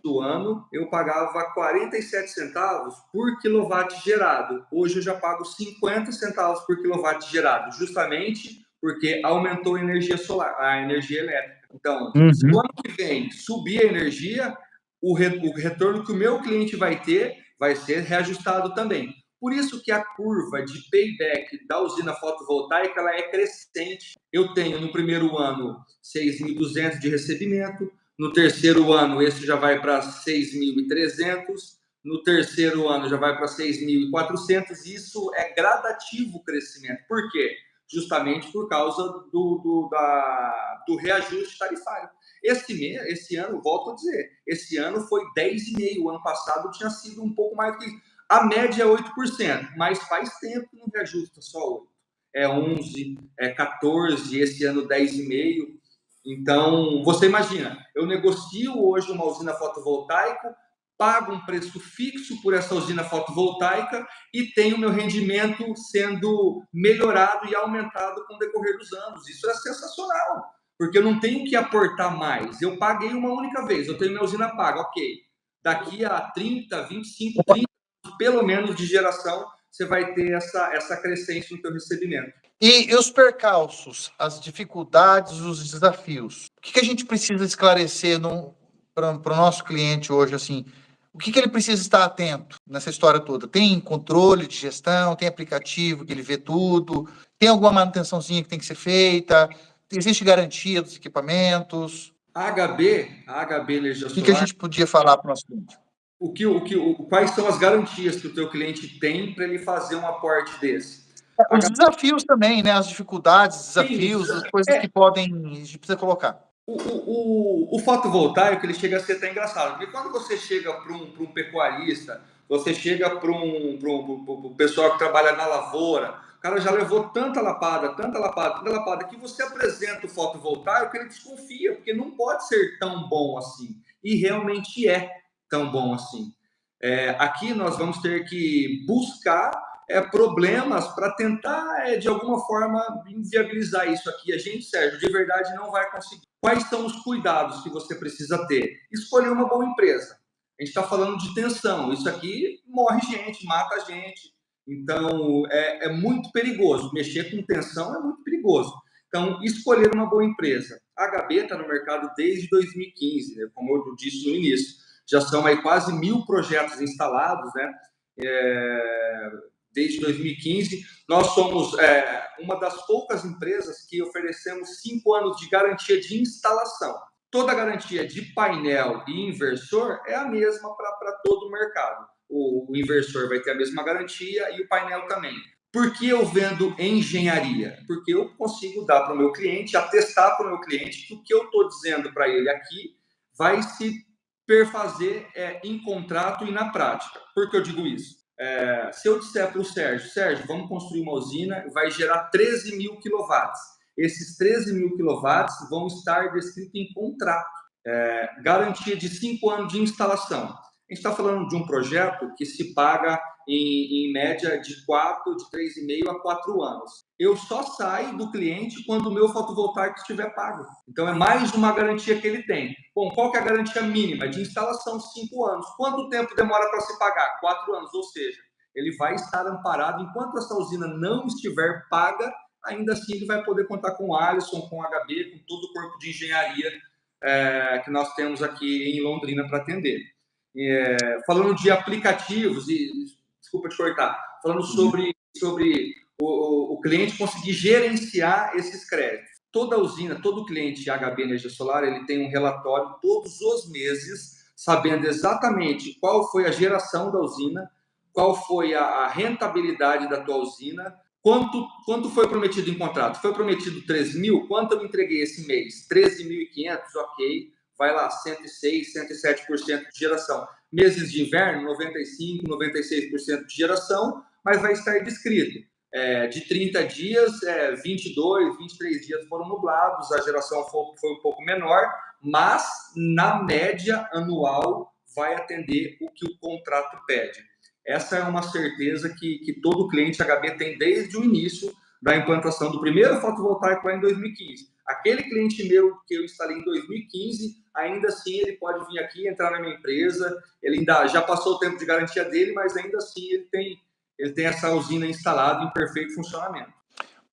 do ano, eu pagava 47 centavos por quilowatt gerado. Hoje eu já pago 50 centavos por quilowatt gerado, justamente porque aumentou a energia solar, a energia elétrica. Então, se o ano que vem subir a energia, o retorno que o meu cliente vai ter vai ser reajustado também. Por isso que a curva de payback da usina fotovoltaica ela é crescente. Eu tenho no primeiro ano 6.200 de recebimento, no terceiro ano esse já vai para 6.300, no terceiro ano já vai para 6.400, e isso é gradativo o crescimento. Por quê? Justamente por causa do reajuste tarifário. Esse ano, volto a dizer, esse ano foi 10,5%, o ano passado tinha sido um pouco mais do que isso. A média é 8%, mas faz tempo que não reajusta só 8%. É 11%, é 14%, esse ano 10,5%. Então, você imagina, eu negocio hoje uma usina fotovoltaica, pago um preço fixo por essa usina fotovoltaica e tenho meu rendimento sendo melhorado e aumentado com o decorrer dos anos. Isso é sensacional, porque eu não tenho que aportar mais. Eu paguei uma única vez, eu tenho minha usina paga, ok. Daqui a 30, 25, 30 pelo menos de geração, você vai ter essa crescência no teu recebimento. E os percalços, as dificuldades, os desafios? O que a gente precisa esclarecer para o nosso cliente hoje, assim? O que ele precisa estar atento nessa história toda? Tem controle de gestão? Tem aplicativo que ele vê tudo? Tem alguma manutençãozinha que tem que ser feita? Existe garantia dos equipamentos? A HB Energia Solar... O que a gente podia falar para o nosso cliente? Quais são as garantias que o teu cliente tem para ele fazer um aporte desse? Os desafios também, né? As dificuldades, desafios, as coisas que a gente precisa colocar. O fotovoltaico ele chega a ser até engraçado, porque quando você chega para um pecuarista, você chega para um pessoal que trabalha na lavoura, o cara já levou tanta lapada, tanta lapada, tanta lapada, que você apresenta o fotovoltaico, ele desconfia, porque não pode ser tão bom assim. E realmente é tão bom assim. Aqui nós vamos ter que buscar problemas para tentar, de alguma forma, inviabilizar isso aqui. A gente, Sérgio, de verdade não vai conseguir. Quais são os cuidados que você precisa ter? Escolher uma boa empresa. A gente está falando de tensão. Isso aqui morre gente, mata gente. Então, é muito perigoso. Mexer com tensão é muito perigoso. Então, escolher uma boa empresa. A HB está no mercado desde 2015, né? Como eu disse no início. Já são aí quase 1.000 projetos instalados, né? Desde 2015. Nós somos uma das poucas empresas que oferecemos 5 anos de garantia de instalação. Toda a garantia de painel e inversor é a mesma para todo o mercado. O inversor vai ter a mesma garantia e o painel também. Por que eu vendo engenharia? Porque eu consigo dar para o meu cliente, atestar para o meu cliente que o que eu estou dizendo para ele aqui vai se perfazer em contrato e na prática. Por que eu digo isso? Se eu disser para o Sérgio, vamos construir uma usina, vai gerar 13.000 quilowatts. Esses 13.000 quilowatts vão estar descritos em contrato. Garantia de 5 anos de instalação. A gente está falando de um projeto que se paga em média de 3,5 a 4 anos. Eu só saio do cliente quando o meu fotovoltaico estiver pago. Então, é mais uma garantia que ele tem. Bom, qual que é a garantia mínima? De instalação, 5 anos. Quanto tempo demora para se pagar? 4 anos, ou seja, ele vai estar amparado enquanto essa usina não estiver paga, ainda assim ele vai poder contar com o Alisson, com o HB, com todo o corpo de engenharia que nós temos aqui em Londrina para atender. Falando de aplicativos, desculpa te cortar, falando sobre o cliente conseguir gerenciar esses créditos. Toda usina, todo cliente HB Energia Solar, ele tem um relatório todos os meses, sabendo exatamente qual foi a geração da usina, qual foi a rentabilidade da tua usina, quanto foi prometido em contrato. Foi prometido 3.000, quanto eu entreguei esse mês? 13.500, ok. Vai lá, 106, 107% de geração. Meses de inverno, 95, 96% de geração, mas vai estar descrito. De 30 dias, 22, 23 dias foram nublados, a geração foi um pouco menor, mas na média anual vai atender o que o contrato pede. Essa é uma certeza que todo cliente HB tem desde o início da implantação do primeiro fotovoltaico lá em 2015. Aquele cliente meu que eu instalei em 2015, ainda assim ele pode vir aqui, entrar na minha empresa, ele ainda já passou o tempo de garantia dele, mas ainda assim ele tem essa usina instalada em perfeito funcionamento.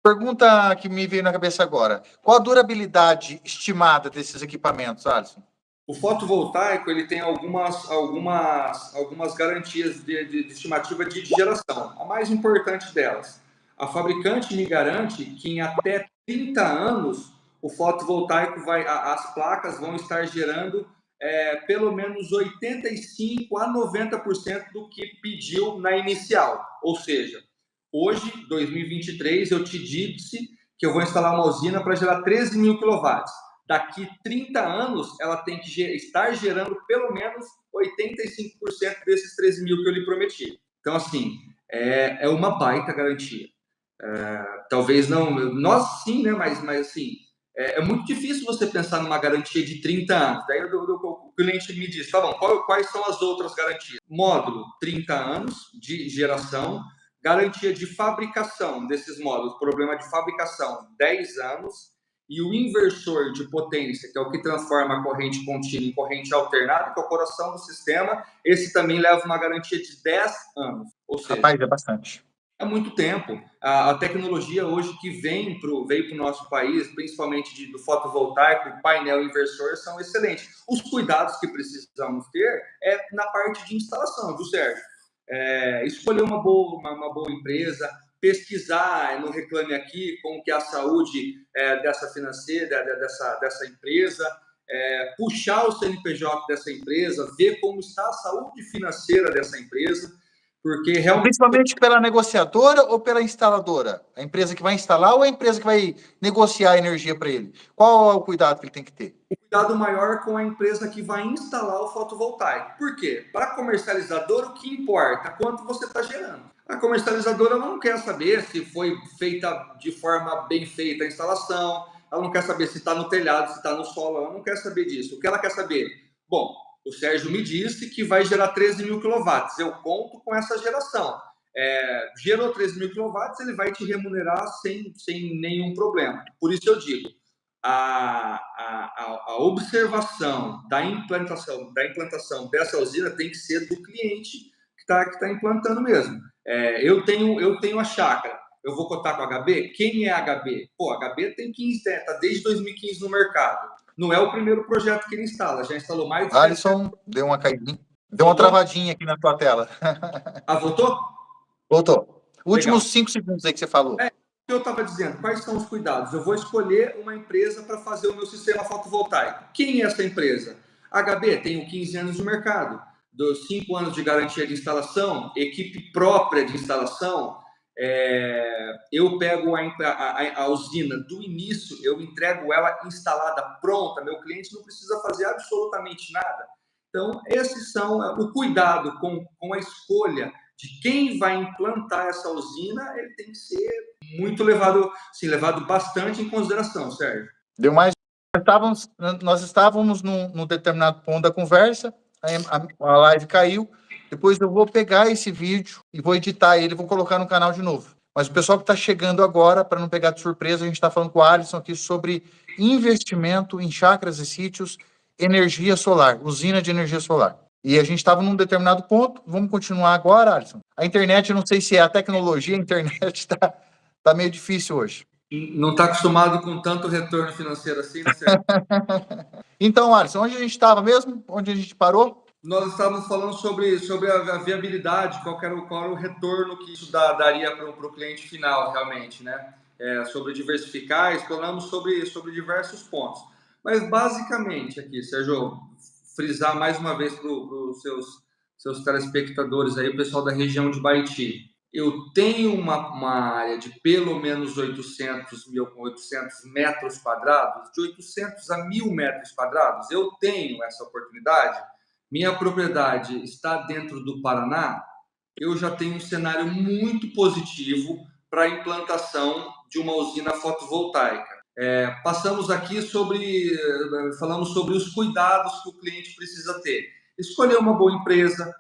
Pergunta que me veio na cabeça agora. Qual a durabilidade estimada desses equipamentos, Alisson? O fotovoltaico ele tem algumas garantias de estimativa de geração. A mais importante delas, a fabricante me garante que em até 30 anos o fotovoltaico as placas vão estar gerando pelo menos 85 a 90% do que pediu na inicial. Ou seja, hoje, 2023, eu te disse que eu vou instalar uma usina para gerar 13.000 quilowatts. Daqui 30 anos, ela tem que estar gerando pelo menos 85% desses 13.000 que eu lhe prometi. Então, assim, é uma baita garantia. Talvez não, nós sim, né? Mas assim, é muito difícil você pensar numa garantia de 30 anos. Daí o cliente me diz, tá bom, quais são as outras garantias? Módulo, 30 anos de geração, garantia de fabricação desses módulos, problema de fabricação, 10 anos, e o inversor de potência, que é o que transforma a corrente contínua em corrente alternada, que é o coração do sistema, esse também leva uma garantia de 10 anos. Ou seja, rapaz, é bastante. É muito tempo. A tecnologia hoje que veio para o nosso país, principalmente do fotovoltaico, painel inversor, são excelentes. Os cuidados que precisamos ter na parte de instalação, viu, Sérgio? Escolher uma boa empresa, pesquisar no Reclame Aqui como que é a saúde dessa financeira, dessa empresa, puxar o CNPJ dessa empresa, ver como está a saúde financeira dessa empresa, porque realmente... Principalmente pela negociadora ou pela instaladora? A empresa que vai instalar ou a empresa que vai negociar a energia para ele? Qual é o cuidado que ele tem que ter? O cuidado maior com a empresa que vai instalar o fotovoltaico. Por quê? Para a comercializadora, o que importa? Quanto você está gerando. A comercializadora não quer saber se foi feita de forma bem feita a instalação, ela não quer saber se está no telhado, se está no solo, ela não quer saber disso. O que ela quer saber? Bom, o Sérgio me disse que vai gerar 13 mil quilowatts. Eu conto com essa geração. Gerou 13 mil quilowatts, ele vai te remunerar sem nenhum problema. Por isso eu digo, a observação da implantação dessa usina tem que ser do cliente que tá implantando mesmo. Eu tenho a chácara, eu vou cotar com a HB? Quem é a HB? Pô, a HB tem 15, tá desde 2015 no mercado. Não é o primeiro projeto que ele instala, já instalou mais de... Alisson, deu uma caidinha, deu uma travadinha aqui na tua tela. Voltou? Voltou. Últimos 5 segundos aí que você falou. O que eu estava dizendo, quais são os cuidados? Eu vou escolher uma empresa para fazer o meu sistema fotovoltaico. Quem é essa empresa? A HB, tenho 15 anos de mercado, dos 5 anos de garantia de instalação, equipe própria de instalação. Eu pego a usina do início, eu entrego ela instalada, pronta, meu cliente não precisa fazer absolutamente nada. Então, esses são o cuidado com a escolha de quem vai implantar essa usina, ele tem que ser muito levado bastante em consideração, Sérgio. Deu mais. Nós estávamos num determinado ponto da conversa, a live caiu. Depois eu vou pegar esse vídeo e vou editar ele, vou colocar no canal de novo. Mas o pessoal que está chegando agora, para não pegar de surpresa, a gente está falando com o Alisson aqui sobre investimento em chácaras e sítios, energia solar, usina de energia solar. E a gente estava num determinado ponto, vamos continuar agora, Alisson. A internet, eu não sei se é a tecnologia, a internet está meio difícil hoje. Não está acostumado com tanto retorno financeiro assim, né, Sérgio? Então, Alisson, onde a gente estava mesmo? Onde a gente parou? Nós estávamos falando sobre a viabilidade, qual era o retorno que isso daria para o cliente final, realmente, né? Sobre diversificar, exploramos sobre diversos pontos. Mas, basicamente, aqui, Sérgio, frisar mais uma vez para os seus telespectadores aí, o pessoal da região de Baiti. Eu tenho uma área de pelo menos 800 metros quadrados, de 800 a 1.000 metros quadrados. Eu tenho essa oportunidade. Minha propriedade está dentro do Paraná. Eu já tenho um cenário muito positivo para a implantação de uma usina fotovoltaica. Passamos aqui falamos sobre os cuidados que o cliente precisa ter. Escolher uma boa empresa,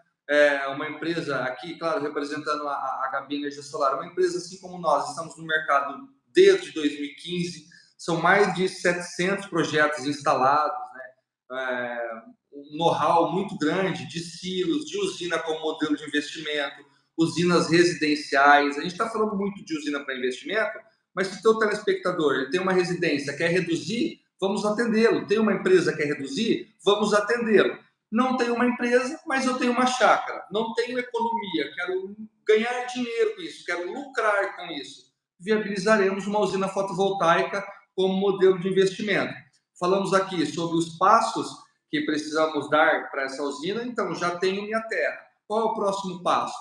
uma empresa aqui, claro, representando a HB Energia Solar, uma empresa assim como nós, estamos no mercado desde 2015, são mais de 700 projetos instalados, né? Um know-how muito grande de silos, de usina como modelo de investimento, usinas residenciais. A gente está falando muito de usina para investimento, mas se o teu telespectador ele tem uma residência, quer reduzir, vamos atendê-lo. Tem uma empresa que quer reduzir, vamos atendê-lo. Não tenho uma empresa, mas eu tenho uma chácara. Não tenho economia, quero ganhar dinheiro com isso, quero lucrar com isso. Viabilizaremos uma usina fotovoltaica como modelo de investimento. Falamos aqui sobre os passos que precisamos dar para essa usina, então já tenho minha terra. Qual é o próximo passo?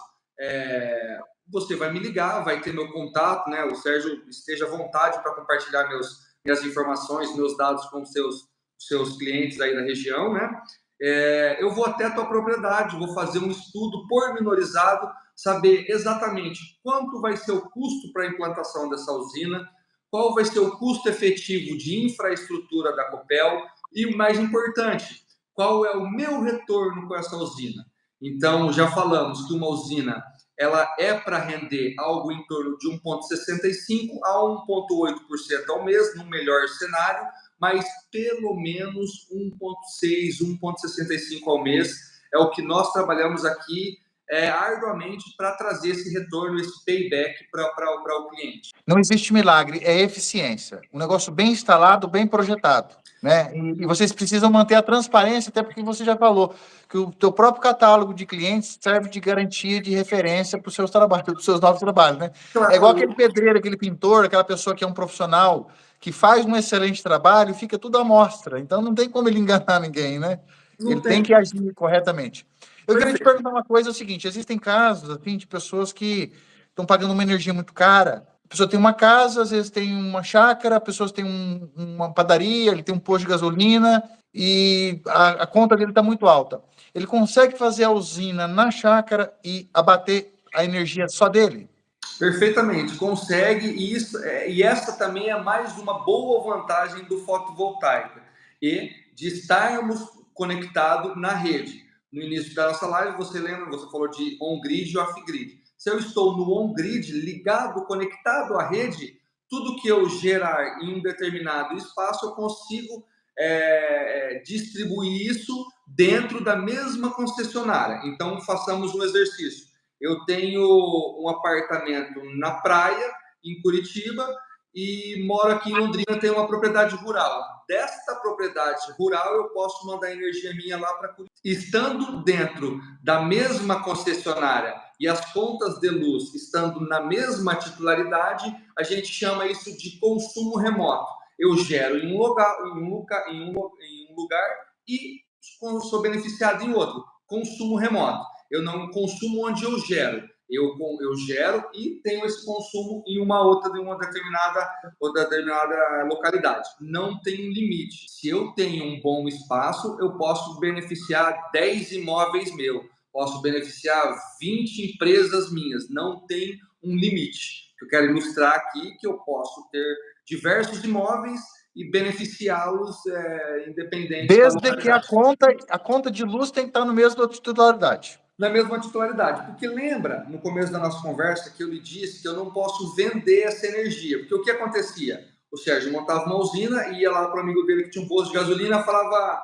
Você vai me ligar, vai ter meu contato, né? O Sérgio esteja à vontade para compartilhar minhas informações, meus dados com seus clientes aí da região, né? Eu vou até a tua propriedade, vou fazer um estudo pormenorizado, saber exatamente quanto vai ser o custo para a implantação dessa usina, qual vai ser o custo efetivo de infraestrutura da Copel e, mais importante, qual é o meu retorno com essa usina. Então, já falamos que uma usina ela é para render algo em torno de 1,65% a 1,8% ao mês, no melhor cenário, mas pelo menos 1,6%, 1,65% ao mês é o que nós trabalhamos aqui arduamente para trazer esse retorno, esse payback para o cliente. Não existe milagre, é eficiência. Um negócio bem instalado, bem projetado, né? E vocês precisam manter a transparência, até porque você já falou que o teu próprio catálogo de clientes serve de garantia, de referência para os seus trabalhos, para os seus novos trabalhos, né? Claro. É igual aquele pedreiro, aquele pintor, aquela pessoa que é um profissional, que faz um excelente trabalho e fica tudo à mostra. Então, não tem como ele enganar ninguém, né? Ele tem que agir corretamente. Eu queria te perguntar uma coisa, é o seguinte, existem casos, assim, de pessoas que estão pagando uma energia muito cara. A pessoa tem uma casa, às vezes tem uma chácara, pessoas têm uma padaria, ele tem um posto de gasolina e a conta dele está muito alta. Ele consegue fazer a usina na chácara e abater a energia só dele? Perfeitamente, consegue, e essa também é mais uma boa vantagem do fotovoltaico e de estarmos conectados na rede. No início da nossa live, você lembra, você falou de on-grid e off-grid. Se eu estou no on-grid, ligado, conectado à rede, tudo que eu gerar em um determinado espaço, eu consigo distribuir isso dentro da mesma concessionária. Então, façamos um exercício. Eu tenho um apartamento na praia, em Curitiba, e moro aqui em Londrina, tenho uma propriedade rural. Desta propriedade rural, eu posso mandar energia minha lá para Curitiba. Estando dentro da mesma concessionária e as contas de luz estando na mesma titularidade, a gente chama isso de consumo remoto. Eu gero em um lugar e sou beneficiado em outro. Consumo remoto. Eu não consumo onde eu gero. Eu gero e tenho esse consumo em uma determinada localidade. Não tem limite. Se eu tenho um bom espaço, eu posso beneficiar 10 imóveis meus, posso beneficiar 20 empresas minhas. Não tem um limite. Eu quero ilustrar aqui que eu posso ter diversos imóveis e beneficiá-los independente Desde que a conta de luz tem que estar no mesmo da titularidade. Na mesma titularidade. Porque lembra, no começo da nossa conversa, que eu lhe disse que eu não posso vender essa energia. Porque o que acontecia? O Sérgio montava uma usina e ia lá para o amigo dele que tinha um posto de gasolina e falava: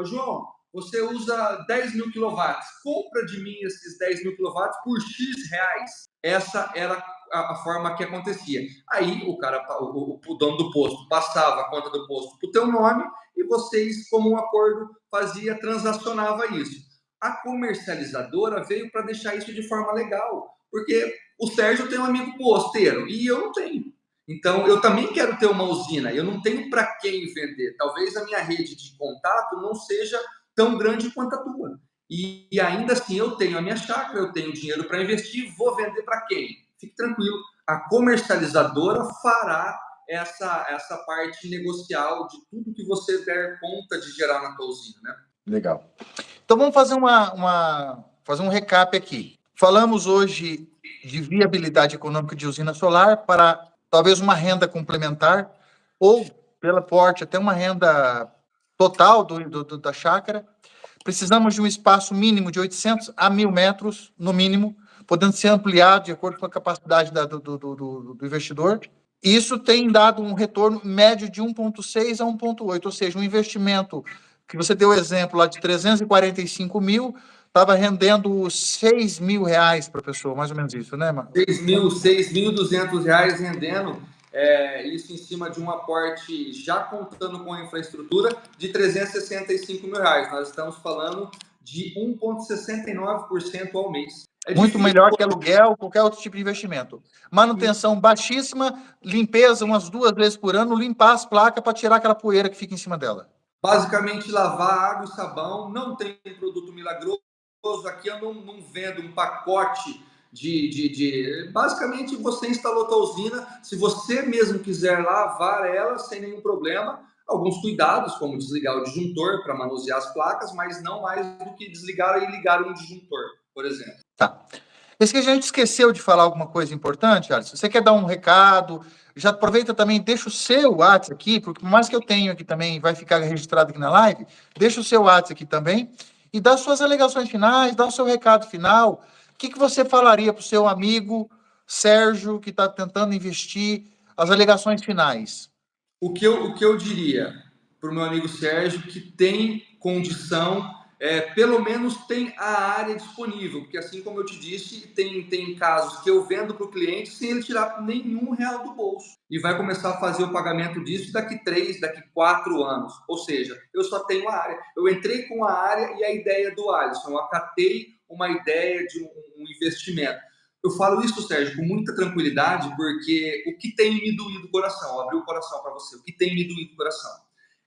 João, você usa 10 mil quilowatts, compra de mim esses 10 mil quilowatts por X reais. Essa era a forma que acontecia. Aí o dono do posto passava a conta do posto para o teu nome e vocês, como um acordo, transacionava isso. A comercializadora veio para deixar isso de forma legal, porque o Sérgio tem um amigo posteiro e eu não tenho. Então, eu também quero ter uma usina, eu não tenho para quem vender. Talvez a minha rede de contato não seja tão grande quanto a tua. E ainda assim, eu tenho a minha chácara, eu tenho dinheiro para investir, vou vender para quem? Fique tranquilo, a comercializadora fará essa parte negocial de tudo que você der conta de gerar na tua usina, né? Legal. Então vamos fazer fazer um recap aqui. Falamos hoje de viabilidade econômica de usina solar para talvez uma renda complementar ou, pela porte, até uma renda total da chácara. Precisamos de um espaço mínimo de 800 a 1.000 metros, no mínimo, podendo ser ampliado de acordo com a capacidade do investidor. Isso tem dado um retorno médio de 1,6 a 1,8, ou seja, um investimento que você deu o exemplo lá de 345 mil, estava rendendo 6 mil reais para a pessoa, mais ou menos isso, né, Marcos? 6.200 reais rendendo, isso em cima de um aporte, já contando com a infraestrutura, de 365 mil reais. Nós estamos falando de 1,69% ao mês. Muito melhor que aluguel, qualquer outro tipo de investimento. Manutenção baixíssima, limpeza umas 2 vezes por ano, limpar as placas para tirar aquela poeira que fica em cima dela. Basicamente, lavar água e sabão, não tem produto milagroso. Aqui eu não vendo um pacote Basicamente, você instalou a tua usina, se você mesmo quiser lavar ela sem nenhum problema, alguns cuidados, como desligar o disjuntor para manusear as placas, mas não mais do que desligar e ligar um disjuntor, por exemplo. Tá. Esse que a gente esqueceu de falar alguma coisa importante, Alisson? Você quer dar um recado? Já aproveita também, deixa o seu WhatsApp aqui, porque por mais que eu tenho aqui também, vai ficar registrado aqui na live, deixa o seu WhatsApp aqui também, e dá suas alegações finais, dá o seu recado final. O que você falaria para o seu amigo Sérgio, que está tentando investir, as alegações finais? O que eu diria para o meu amigo Sérgio, que tem condição, pelo menos tem a área disponível, porque assim como eu te disse, tem casos que eu vendo para o cliente sem ele tirar nenhum real do bolso. E vai começar a fazer o pagamento disso daqui 4 anos. Ou seja, eu só tenho a área. Eu entrei com a área e a ideia do Alisson. Eu acatei uma ideia de um investimento. Eu falo isso, Sérgio, com muita tranquilidade, porque o que tem me doído o coração, eu abri o coração para você, o que tem me doído o coração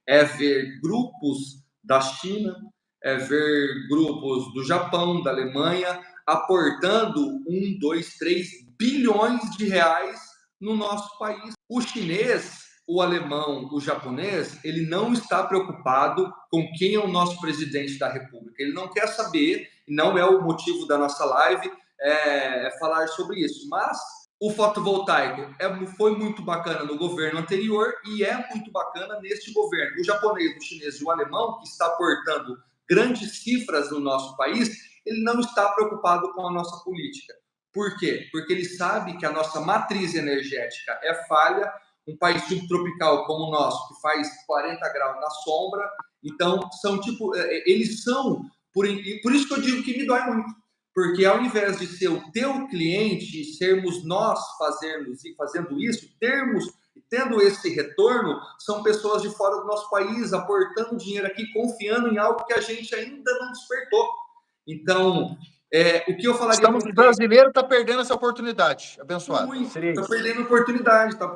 é ver grupos da China, ver grupos do Japão, da Alemanha, aportando 1, 2, 3 bilhões de reais no nosso país. O chinês, o alemão, o japonês, ele não está preocupado com quem é o nosso presidente da República. Ele não quer saber, não é o motivo da nossa live, falar sobre isso. Mas o fotovoltaico foi muito bacana no governo anterior e é muito bacana neste governo. O japonês, o chinês e o alemão, que está aportando grandes cifras no nosso país, ele não está preocupado com a nossa política. Por quê? Porque ele sabe que a nossa matriz energética é falha, um país subtropical como o nosso, que faz 40 graus na sombra, então eles são, por isso que eu digo que me dói muito, porque ao invés de ser o teu cliente, sermos nós fazendo isso, tendo esse retorno, são pessoas de fora do nosso país, aportando dinheiro aqui, confiando em algo que a gente ainda não despertou. Então, o que eu falaria... O brasileiro está perdendo essa oportunidade, abençoado. Está perdendo oportunidade, está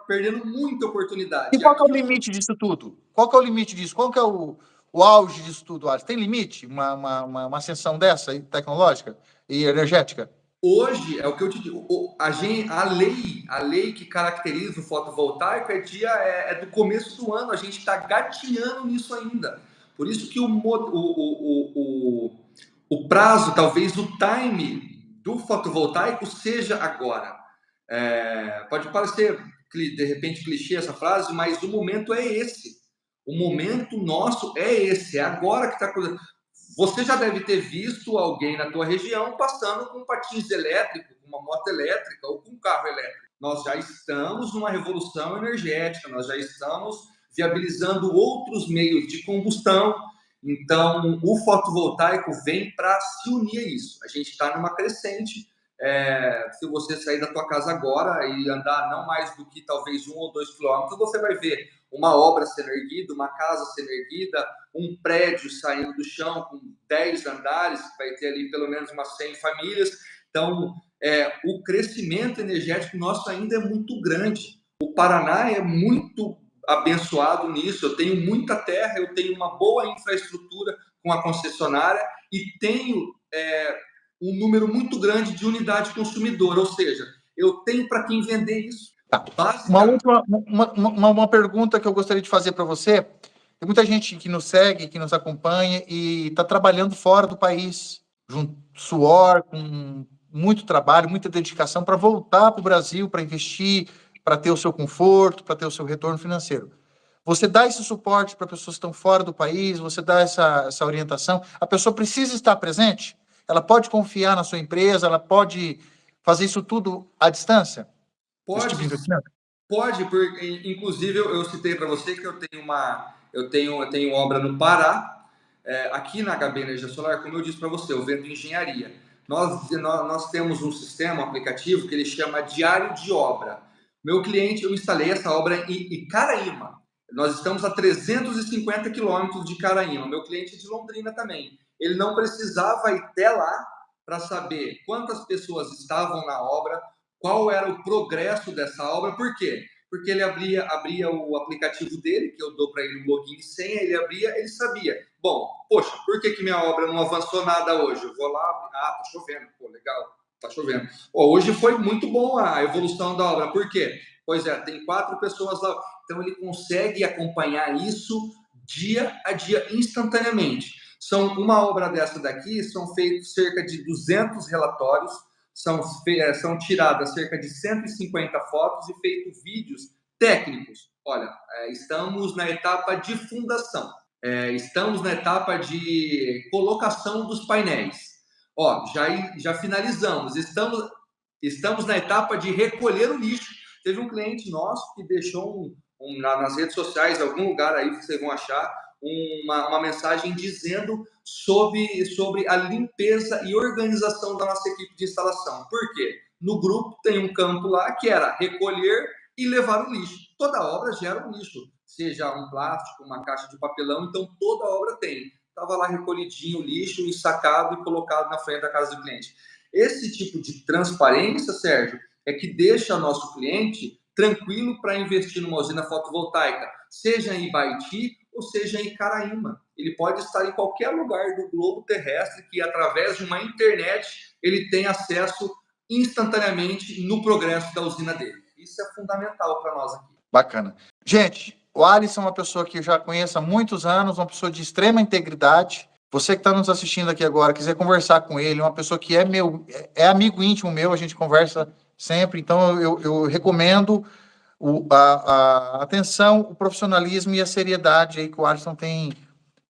perdendo muita oportunidade. E qual que é o limite disso tudo? Qual que é o limite disso? Qual que é o auge disso tudo, Alisson? Tem limite? Uma ascensão dessa tecnológica e energética? Hoje, é o que eu te digo, a lei que caracteriza o fotovoltaico é do começo do ano, a gente está gatinhando nisso ainda. Por isso que o prazo, talvez o time do fotovoltaico seja agora. Pode parecer, de repente, clichê essa frase, mas o momento é esse. O momento nosso é esse, é agora que está acontecendo. Você já deve ter visto alguém na tua região passando com patins elétricos, com uma moto elétrica ou com um carro elétrico. Nós já estamos numa revolução energética, nós já estamos viabilizando outros meios de combustão. Então, o fotovoltaico vem para se unir a isso. A gente está numa crescente. Se você sair da tua casa agora e andar não mais do que talvez 1 ou 2 quilômetros, você vai ver uma obra sendo erguida, uma casa sendo erguida, um prédio saindo do chão com 10 andares, que vai ter ali pelo menos umas 100 famílias. Então, o crescimento energético nosso ainda é muito grande. O Paraná é muito abençoado nisso. Eu tenho muita terra, eu tenho uma boa infraestrutura com a concessionária e tenho um número muito grande de unidade consumidora, ou seja, eu tenho para quem vender isso. Tá. Uma pergunta que eu gostaria de fazer para você. Tem muita gente que nos segue, que nos acompanha e está trabalhando fora do país, junto suor, com muito trabalho, muita dedicação para voltar para o Brasil, para investir, para ter o seu conforto, para ter o seu retorno financeiro. Você dá esse suporte para pessoas que estão fora do país, você dá essa orientação. A pessoa precisa estar presente? Ela pode confiar na sua empresa? Ela pode fazer isso tudo à distância? Pode, porque inclusive eu citei para você que eu tenho obra no Pará, aqui na HB Energia Solar, como eu disse para você, eu vendo engenharia. Nós temos um sistema, um aplicativo que ele chama Diário de Obra. Meu cliente, eu instalei essa obra em Caraíma. Nós estamos a 350 quilômetros de Caraíma. Meu cliente é de Londrina também. Ele não precisava ir até lá para saber quantas pessoas estavam na obra, qual era o progresso dessa obra. Por quê? Porque ele abria o aplicativo dele, que eu dou para ele um login e senha, ele abria, ele sabia. Bom, poxa, por que minha obra não avançou nada hoje? Eu vou lá, tá chovendo, pô, legal, tá chovendo. Hoje foi muito bom a evolução da obra, por quê? Pois tem 4 pessoas lá, então ele consegue acompanhar isso dia a dia, instantaneamente. Uma obra dessa daqui, são feitos cerca de 200 relatórios, são tiradas cerca de 150 fotos e feitos vídeos técnicos. Olha, estamos na etapa de fundação, estamos na etapa de colocação dos painéis. Já finalizamos, estamos na etapa de recolher o lixo. Teve um cliente nosso que deixou nas redes sociais, algum lugar aí que vocês vão achar, uma mensagem dizendo sobre a limpeza e organização da nossa equipe de instalação. Por quê? No grupo tem um campo lá que era recolher e levar o lixo. Toda obra gera um lixo, seja um plástico, uma caixa de papelão, então toda obra tem. Estava lá recolhidinho o lixo, ensacado e colocado na frente da casa do cliente. Esse tipo de transparência, Sérgio, é que deixa nosso cliente tranquilo para investir numa usina fotovoltaica, seja em Ibaiti ou seja em Caraíma. Ele pode estar em qualquer lugar do globo terrestre que, através de uma internet, ele tem acesso instantaneamente no progresso da usina dele. Isso é fundamental para nós aqui. Bacana. Gente, o Alisson é uma pessoa que eu já conheço há muitos anos, uma pessoa de extrema integridade. Você que está nos assistindo aqui agora, quiser conversar com ele, uma pessoa que é amigo íntimo meu, a gente conversa sempre, então eu recomendo a atenção, o profissionalismo e a seriedade aí que o Alisson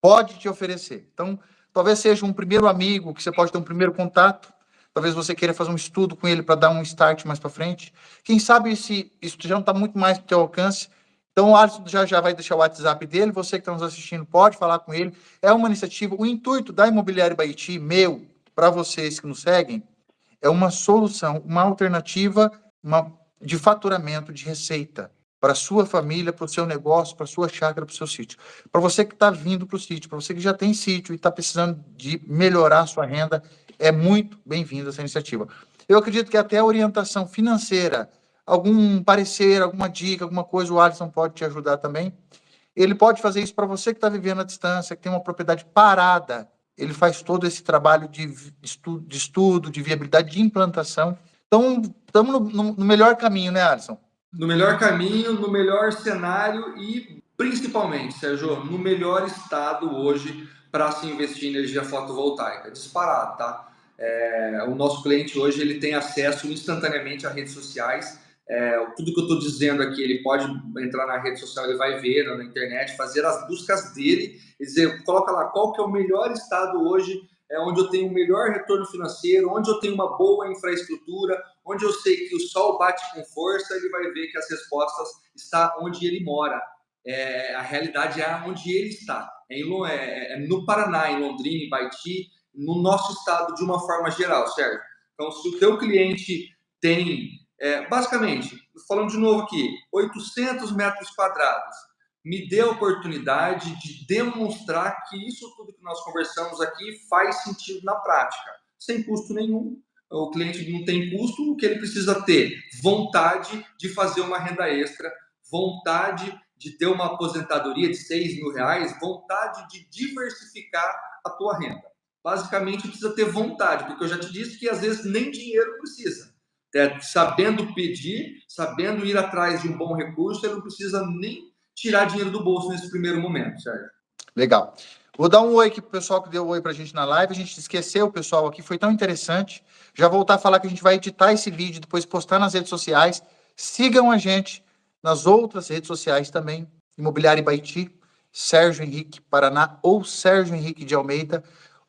pode te oferecer. Então, talvez seja um primeiro amigo, que você pode ter um primeiro contato, talvez você queira fazer um estudo com ele para dar um start mais para frente. Quem sabe se isso já não está muito mais no teu alcance. Então, o Alisson já vai deixar o WhatsApp dele, você que está nos assistindo pode falar com ele. É uma iniciativa, o intuito da Imobiliária Baiti, meu, para vocês que nos seguem, é uma solução, uma alternativa de faturamento, de receita, para a sua família, para o seu negócio, para a sua chácara, para o seu sítio. Para você que está vindo para o sítio, para você que já tem sítio e está precisando de melhorar a sua renda, é muito bem-vinda essa iniciativa. Eu acredito que até a orientação financeira, algum parecer, alguma dica, alguma coisa, o Alisson pode te ajudar também. Ele pode fazer isso para você que está vivendo à distância, que tem uma propriedade parada. Ele faz todo esse trabalho de estudo, de viabilidade, de implantação. Então, estamos no melhor caminho, né, Alisson? No melhor caminho, no melhor cenário e, principalmente, Sérgio, no melhor estado hoje para se investir em energia fotovoltaica. Disparado, tá? O nosso cliente hoje ele tem acesso instantaneamente a redes sociais. Tudo que eu estou dizendo aqui, ele pode entrar na rede social, ele vai ver na internet, fazer as buscas dele, e dizer, coloca lá qual que é o melhor estado hoje, onde eu tenho o melhor retorno financeiro, onde eu tenho uma boa infraestrutura, onde eu sei que o sol bate com força, ele vai ver que as respostas estão onde ele mora. A realidade é onde ele está. No Paraná, em Londrina, em Baiti, no nosso estado de uma forma geral, certo? Então, se o teu cliente tem, basicamente, falando de novo aqui, 800 metros quadrados, me dê a oportunidade de demonstrar que isso tudo que nós conversamos aqui faz sentido na prática, sem custo nenhum. O cliente não tem custo, o que ele precisa ter? Vontade de fazer uma renda extra, vontade de ter uma aposentadoria de R$6.000, vontade de diversificar a tua renda. Basicamente, precisa ter vontade, porque eu já te disse que às vezes nem dinheiro precisa. Sabendo pedir, sabendo ir atrás de um bom recurso, ele não precisa nem tirar dinheiro do bolso nesse primeiro momento, Sérgio. Legal. Vou dar um oi aqui pro pessoal que deu oi pra gente na live. A gente esqueceu o pessoal aqui, foi tão interessante. Já voltar a falar que a gente vai editar esse vídeo, depois postar nas redes sociais. Sigam a gente nas outras redes sociais também. Imobiliária Baiti, Sérgio Henrique Paraná ou Sérgio Henrique de Almeida.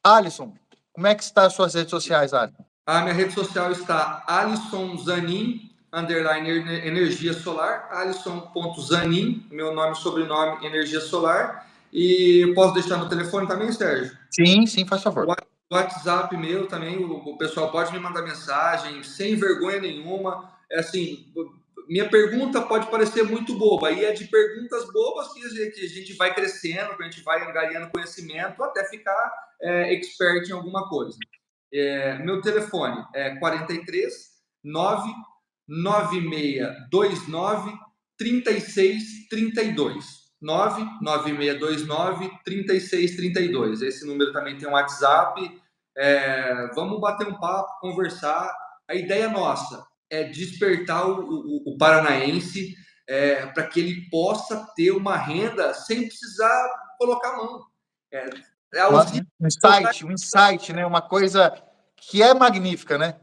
Alisson, como é que está as suas redes sociais, Alisson? A minha rede social está Alisson Zanin, _ energia solar, alisson.zanin, meu nome e sobrenome, energia solar. E posso deixar no telefone também, Sérgio? Sim, faz favor. O WhatsApp meu também, o pessoal pode me mandar mensagem, sem vergonha nenhuma. Assim, minha pergunta pode parecer muito boba, e é de perguntas bobas que a gente vai crescendo, que a gente vai angariando conhecimento até ficar expert em alguma coisa. Meu telefone é 43 99629 3632. 99629 3632. Esse número também tem um WhatsApp. Vamos bater um papo, conversar. A ideia nossa é despertar o paranaense para que ele possa ter uma renda sem precisar colocar a mão. Um insight, né? Uma coisa que é magnífica, né?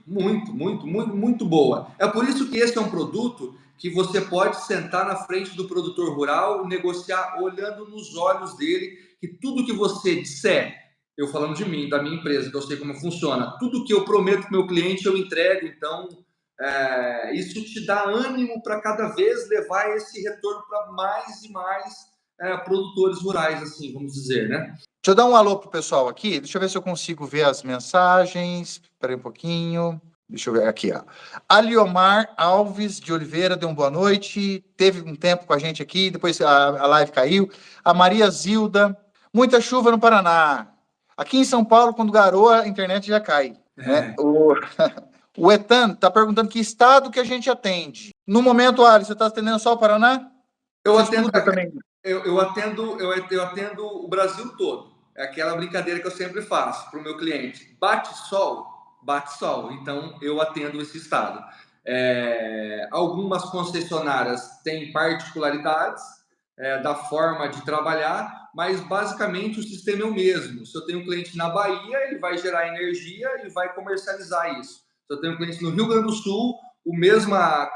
Muito boa. É por isso que esse é um produto que você pode sentar na frente do produtor rural, negociar olhando nos olhos dele, que tudo que você disser, eu falando de mim, da minha empresa, que eu sei como funciona, tudo que eu prometo para o meu cliente, eu entrego. Então, isso te dá ânimo para cada vez levar esse retorno para mais e mais produtores rurais, assim, vamos dizer, né? Deixa eu dar um alô pro pessoal aqui. Deixa eu ver se eu consigo ver as mensagens. Espera aí um pouquinho. Deixa eu ver aqui, ó. Aliomar Alves de Oliveira deu uma boa noite. Teve um tempo com a gente aqui, depois a live caiu. A Maria Zilda. Muita chuva no Paraná. Aqui em São Paulo, quando garoa, a internet já cai. Né? O Etan está perguntando que estado que a gente atende. No momento, Alisson, você está atendendo só o Paraná? Eu atendo também. eu atendo o Brasil todo. É aquela brincadeira que eu sempre faço para o meu cliente. Bate sol, bate sol. Então, eu atendo esse estado. Algumas concessionárias têm particularidades da forma de trabalhar, mas basicamente o sistema é o mesmo. Se eu tenho um cliente na Bahia, ele vai gerar energia e vai comercializar isso. Se eu tenho um cliente no Rio Grande do Sul,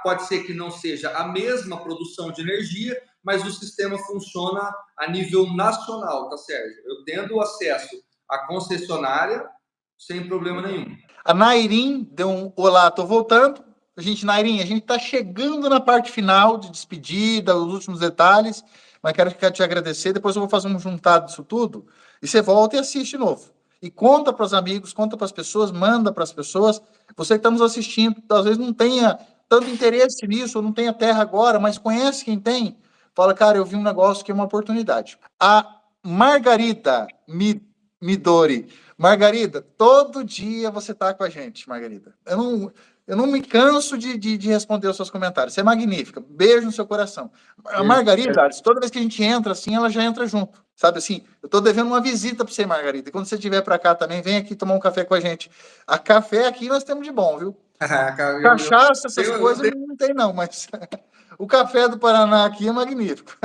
pode ser que não seja a mesma produção de energia, mas o sistema funciona a nível nacional, tá, Sérgio? Eu tendo acesso à concessionária sem problema nenhum. A Nairin deu um olá, tô voltando. Nairin, a gente tá chegando na parte final de despedida, os últimos detalhes, mas quero te agradecer. Depois eu vou fazer um juntado disso tudo e você volta e assiste de novo. E conta para os amigos, conta para as pessoas, manda para as pessoas. Você que está nos assistindo, às vezes não tenha tanto interesse nisso, ou não tenha terra agora, mas conhece quem tem. Fala, cara, eu vi um negócio que é uma oportunidade. A Margarida Midori. Margarida, todo dia você tá com a gente, Margarida. Eu não me canso de responder os seus comentários. Você é magnífica. Beijo no seu coração. A Margarida, toda vez que a gente entra assim, ela já entra junto. Sabe assim, eu tô devendo uma visita para você, Margarida. E quando você estiver para cá também, vem aqui tomar um café com a gente. A café aqui nós temos de bom, viu? Cachaça, essas coisas não tem não, mas o café do Paraná aqui é magnífico.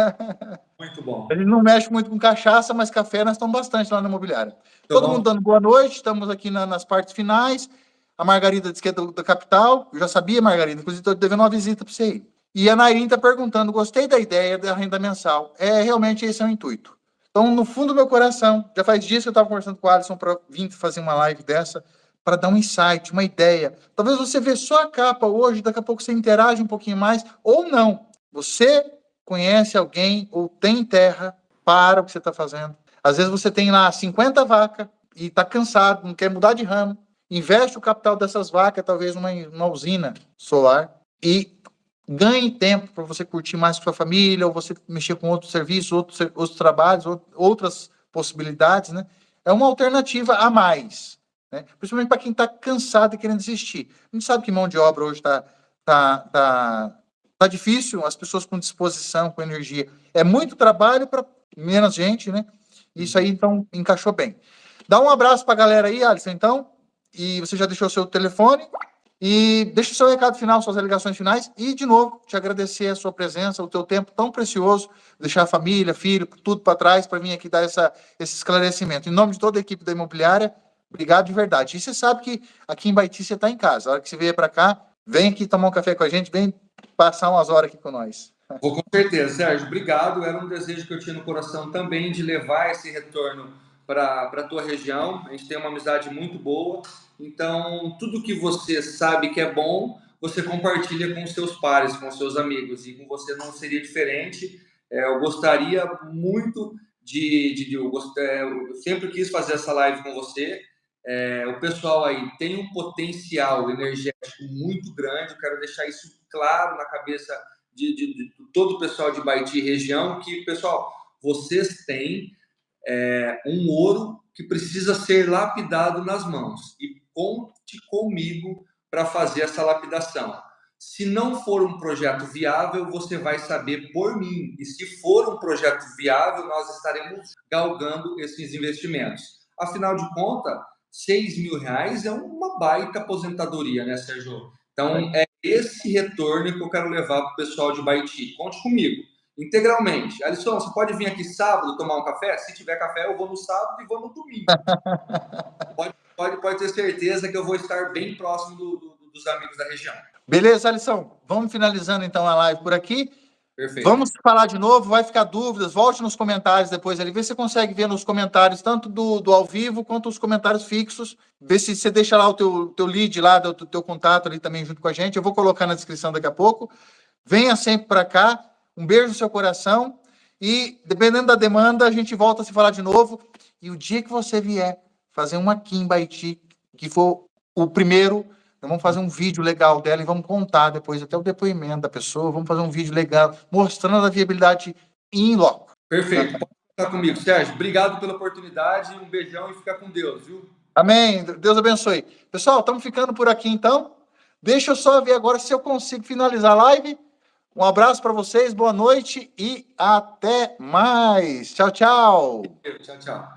Muito bom. Ele não mexe muito com cachaça, mas café nós estamos bastante lá na imobiliária. Todo mundo dando boa noite, estamos aqui nas partes finais. A Margarida disse que é da capital. Eu já sabia, Margarida, inclusive estou devendo uma visita para você aí. E a Nairin está perguntando, gostei da ideia da renda mensal. Realmente esse é o intuito. Então, no fundo do meu coração, já faz dias que eu estava conversando com o Alisson para vir fazer uma live dessa, para dar um insight, uma ideia. Talvez você vê só a capa hoje, daqui a pouco você interage um pouquinho mais, ou não. Você conhece alguém ou tem terra para o que você está fazendo. Às vezes você tem lá 50 vacas e está cansado, não quer mudar de ramo. Investe o capital dessas vacas, talvez uma usina solar, e ganhe tempo para você curtir mais com sua família, ou você mexer com outros serviços, outros trabalhos, outras possibilidades, né? É uma alternativa a mais, né? Principalmente para quem está cansado e querendo desistir. A gente sabe que mão de obra hoje tá difícil, as pessoas com disposição, com energia. É muito trabalho para menos gente, né? Isso aí, então, encaixou bem. Dá um abraço para a galera aí, Alisson, então. E você já deixou o seu telefone. E deixa o seu recado final, suas alegações finais. E, de novo, te agradecer a sua presença, o teu tempo tão precioso, deixar a família, filho, tudo para trás, para vir aqui dar esse esclarecimento. Em nome de toda a equipe da imobiliária, obrigado de verdade. E você sabe que aqui em Baiti você está em casa. A hora que você vier para cá, vem aqui tomar um café com a gente, vem passar umas horas aqui com nós. Vou com certeza, Sérgio. Obrigado. Era um desejo que eu tinha no coração também de levar esse retorno para a tua região. A gente tem uma amizade muito boa. Então, tudo que você sabe que é bom, você compartilha com os seus pares, com os seus amigos. E com você não seria diferente. Eu gostaria muito eu sempre quis fazer essa live com você. O pessoal aí tem um potencial energético muito grande. Eu quero deixar isso claro na cabeça de todo o pessoal de Baiti região, que, pessoal, vocês têm um ouro que precisa ser lapidado nas mãos. E conte comigo para fazer essa lapidação. Se não for um projeto viável, você vai saber por mim. E se for um projeto viável, nós estaremos galgando esses investimentos. Afinal de contas, R$6.000 é uma baita aposentadoria, né, Sérgio? Então, é esse retorno que eu quero levar para o pessoal de Baiti. Conte comigo, integralmente. Alisson, você pode vir aqui sábado tomar um café? Se tiver café, eu vou no sábado e vou no domingo. Pode ter certeza que eu vou estar bem próximo dos amigos da região. Beleza, Alisson? Vamos finalizando, então, a live por aqui. Perfeito. Vamos falar de novo, vai ficar dúvidas, volte nos comentários depois ali, vê se você consegue ver nos comentários, tanto do ao vivo, quanto os comentários fixos, vê se você deixa lá o teu lead lá, do teu contato ali também junto com a gente, eu vou colocar na descrição daqui a pouco. Venha sempre para cá, um beijo no seu coração, e dependendo da demanda, a gente volta a se falar de novo, e o dia que você vier fazer uma aqui em Baiti, que for o primeiro, nós vamos fazer um vídeo legal dela e vamos contar depois até o depoimento da pessoa. Vamos fazer um vídeo legal mostrando a viabilidade em loco. Perfeito. Pode contar comigo, Sérgio. Obrigado pela oportunidade. Um beijão e fica com Deus, viu? Amém. Deus abençoe. Pessoal, estamos ficando por aqui então. Deixa eu só ver agora se eu consigo finalizar a live. Um abraço para vocês, boa noite e até mais. Tchau, tchau. Tchau, tchau.